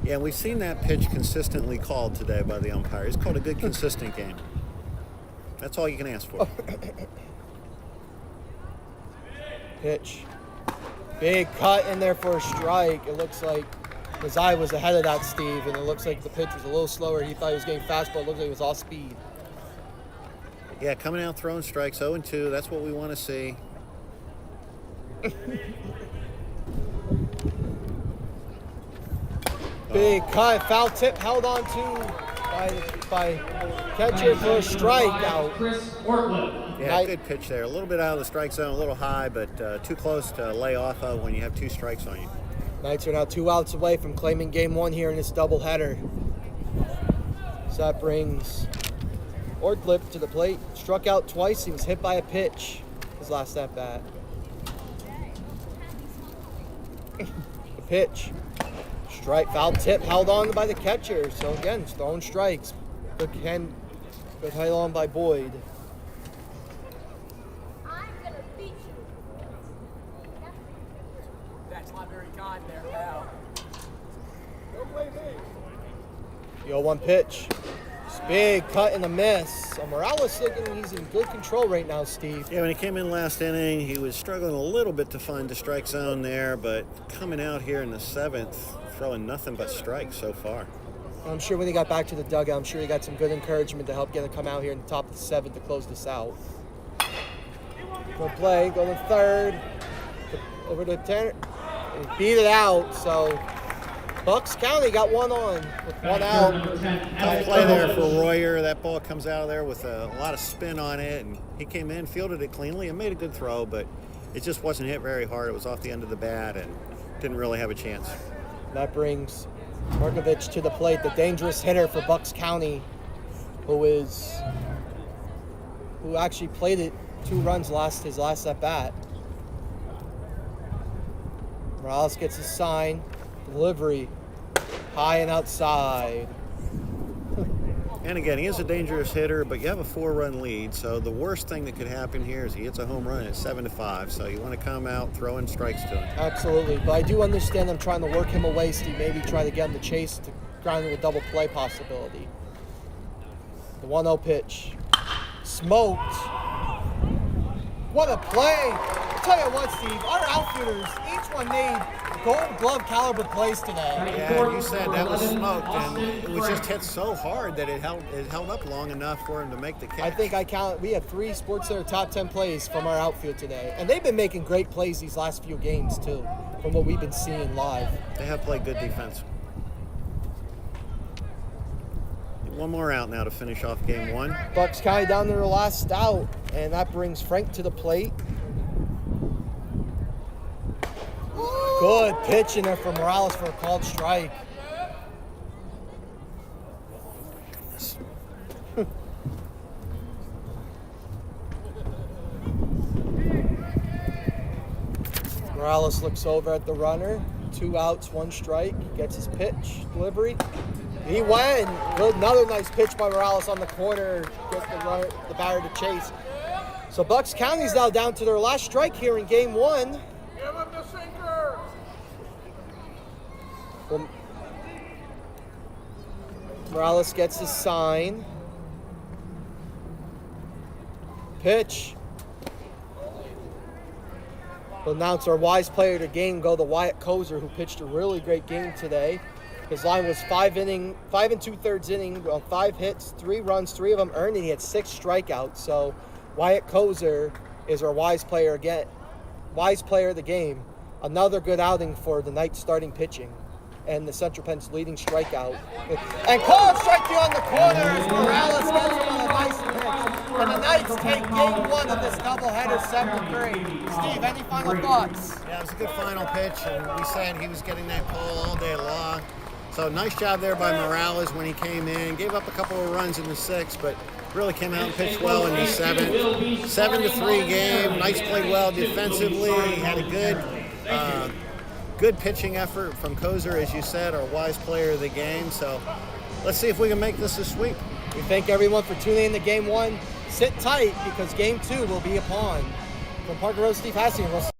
Yeah, we've seen that pitch consistently called today by the umpire. He's called a good, consistent game. That's all you can ask for. Pitch. Big cut in there for a strike. It looks like Mazzai was ahead of that, Steve, and it looks like the pitch was a little slower. He thought he was getting fastball. It looks like it was off speed. Yeah, coming out throwing strikes, 0-2. That's what we want to see. Big cut, foul tip held on to by catcher for a strikeout. Chris Ortland. Yeah, good pitch there. A little bit out of the strike zone, a little high, but too close to lay off of when you have 2 strikes on you. Knights are now 2 outs away from claiming game 1 here in this doubleheader. So that brings Ortlipp to the plate. Struck out twice. He was hit by a pitch his last at bat. The pitch. Strike, foul tip held on by the catcher. So again, it's throwing strikes. Good held on by Boyd. That's not very kind there, pal. The 0-1 pitch. It's big cut and a miss. So Morales looking, he's in good control right now, Steve. Yeah, when he came in last inning, he was struggling a little bit to find the strike zone there, but coming out here in the 7th, throwing nothing but strikes so far. I'm sure when he got back to the dugout, I'm sure he got some good encouragement to help get him come out here in the top of the 7th to close this out. Go play, go to third, over to Tanner, and beat it out. So Bucks County got one on with 1 out. Tough play there for Royer. That ball comes out of there with a lot of spin on it, and he came in, fielded it cleanly, and made a good throw, but it just wasn't hit very hard. It was off the end of the bat and didn't really have a chance. That brings Markovich to the plate, the dangerous hitter for Bucks County, who actually played it 2 runs his last at bat. Morales gets a sign, delivery, high and outside. And again, he is a dangerous hitter, but you have a 4-run lead, so the worst thing that could happen here is he hits a home run at 7-5, so you want to come out throwing strikes to him. Absolutely, but I do understand them trying to work him away, Steve, maybe try to get him to chase to grind into a double play possibility. The 1-0 pitch. Smoked. What a play. I'll tell you what, Steve, our outfielders, each one made Gold Glove caliber plays today. Yeah, you said that was smoked, and it was just hit so hard that it held up long enough for him to make the catch. I think we have 3 Sports Center top 10 plays from our outfield today, and they've been making great plays these last few games too, from what we've been seeing live. They have played good defense. 1 more out now to finish off game 1. Bucks County down to their last out, and that brings Frank to the plate. Good pitch in there for Morales for a called strike. Morales looks over at the runner. 2 outs, 1 strike. Gets his pitch, delivery. He went. Good, another nice pitch by Morales on the corner. Gets the batter to chase. So Bucks County's now down to their last strike here in game 1. Give him the sinker. Well, Morales gets his sign. Pitch. We'll announce our Weis player of the game go to Wyatt Koser, who pitched a really great game today. His line was 5 2/3 inning, 5 hits, 3 runs, 3 of them earned, and he had 6 strikeouts. So Wyatt Koser is our Weis player of the game. Another good outing for the Knights starting pitching. And the Central Penn's leading strikeout. And called strike beyond the corner as Morales gets him on a nice pitch. And the Knights take game 1 of this doubleheader 7-3. Steve, any final thoughts? Yeah, it was a good final pitch, and we said he was getting that call all day long. So nice job there by Morales when he came in. Gave up a couple of runs in the 6th, but really came out and pitched well in the 7th. 7-3 game. Knights played well defensively. Had a good pitching effort from Koser, as you said, our Weis player of the game. So let's see if we can make this a sweep. We thank everyone for tuning in to Game 1. Sit tight because Game 2 will be upon. From Parker Rose, Steve Hassinger.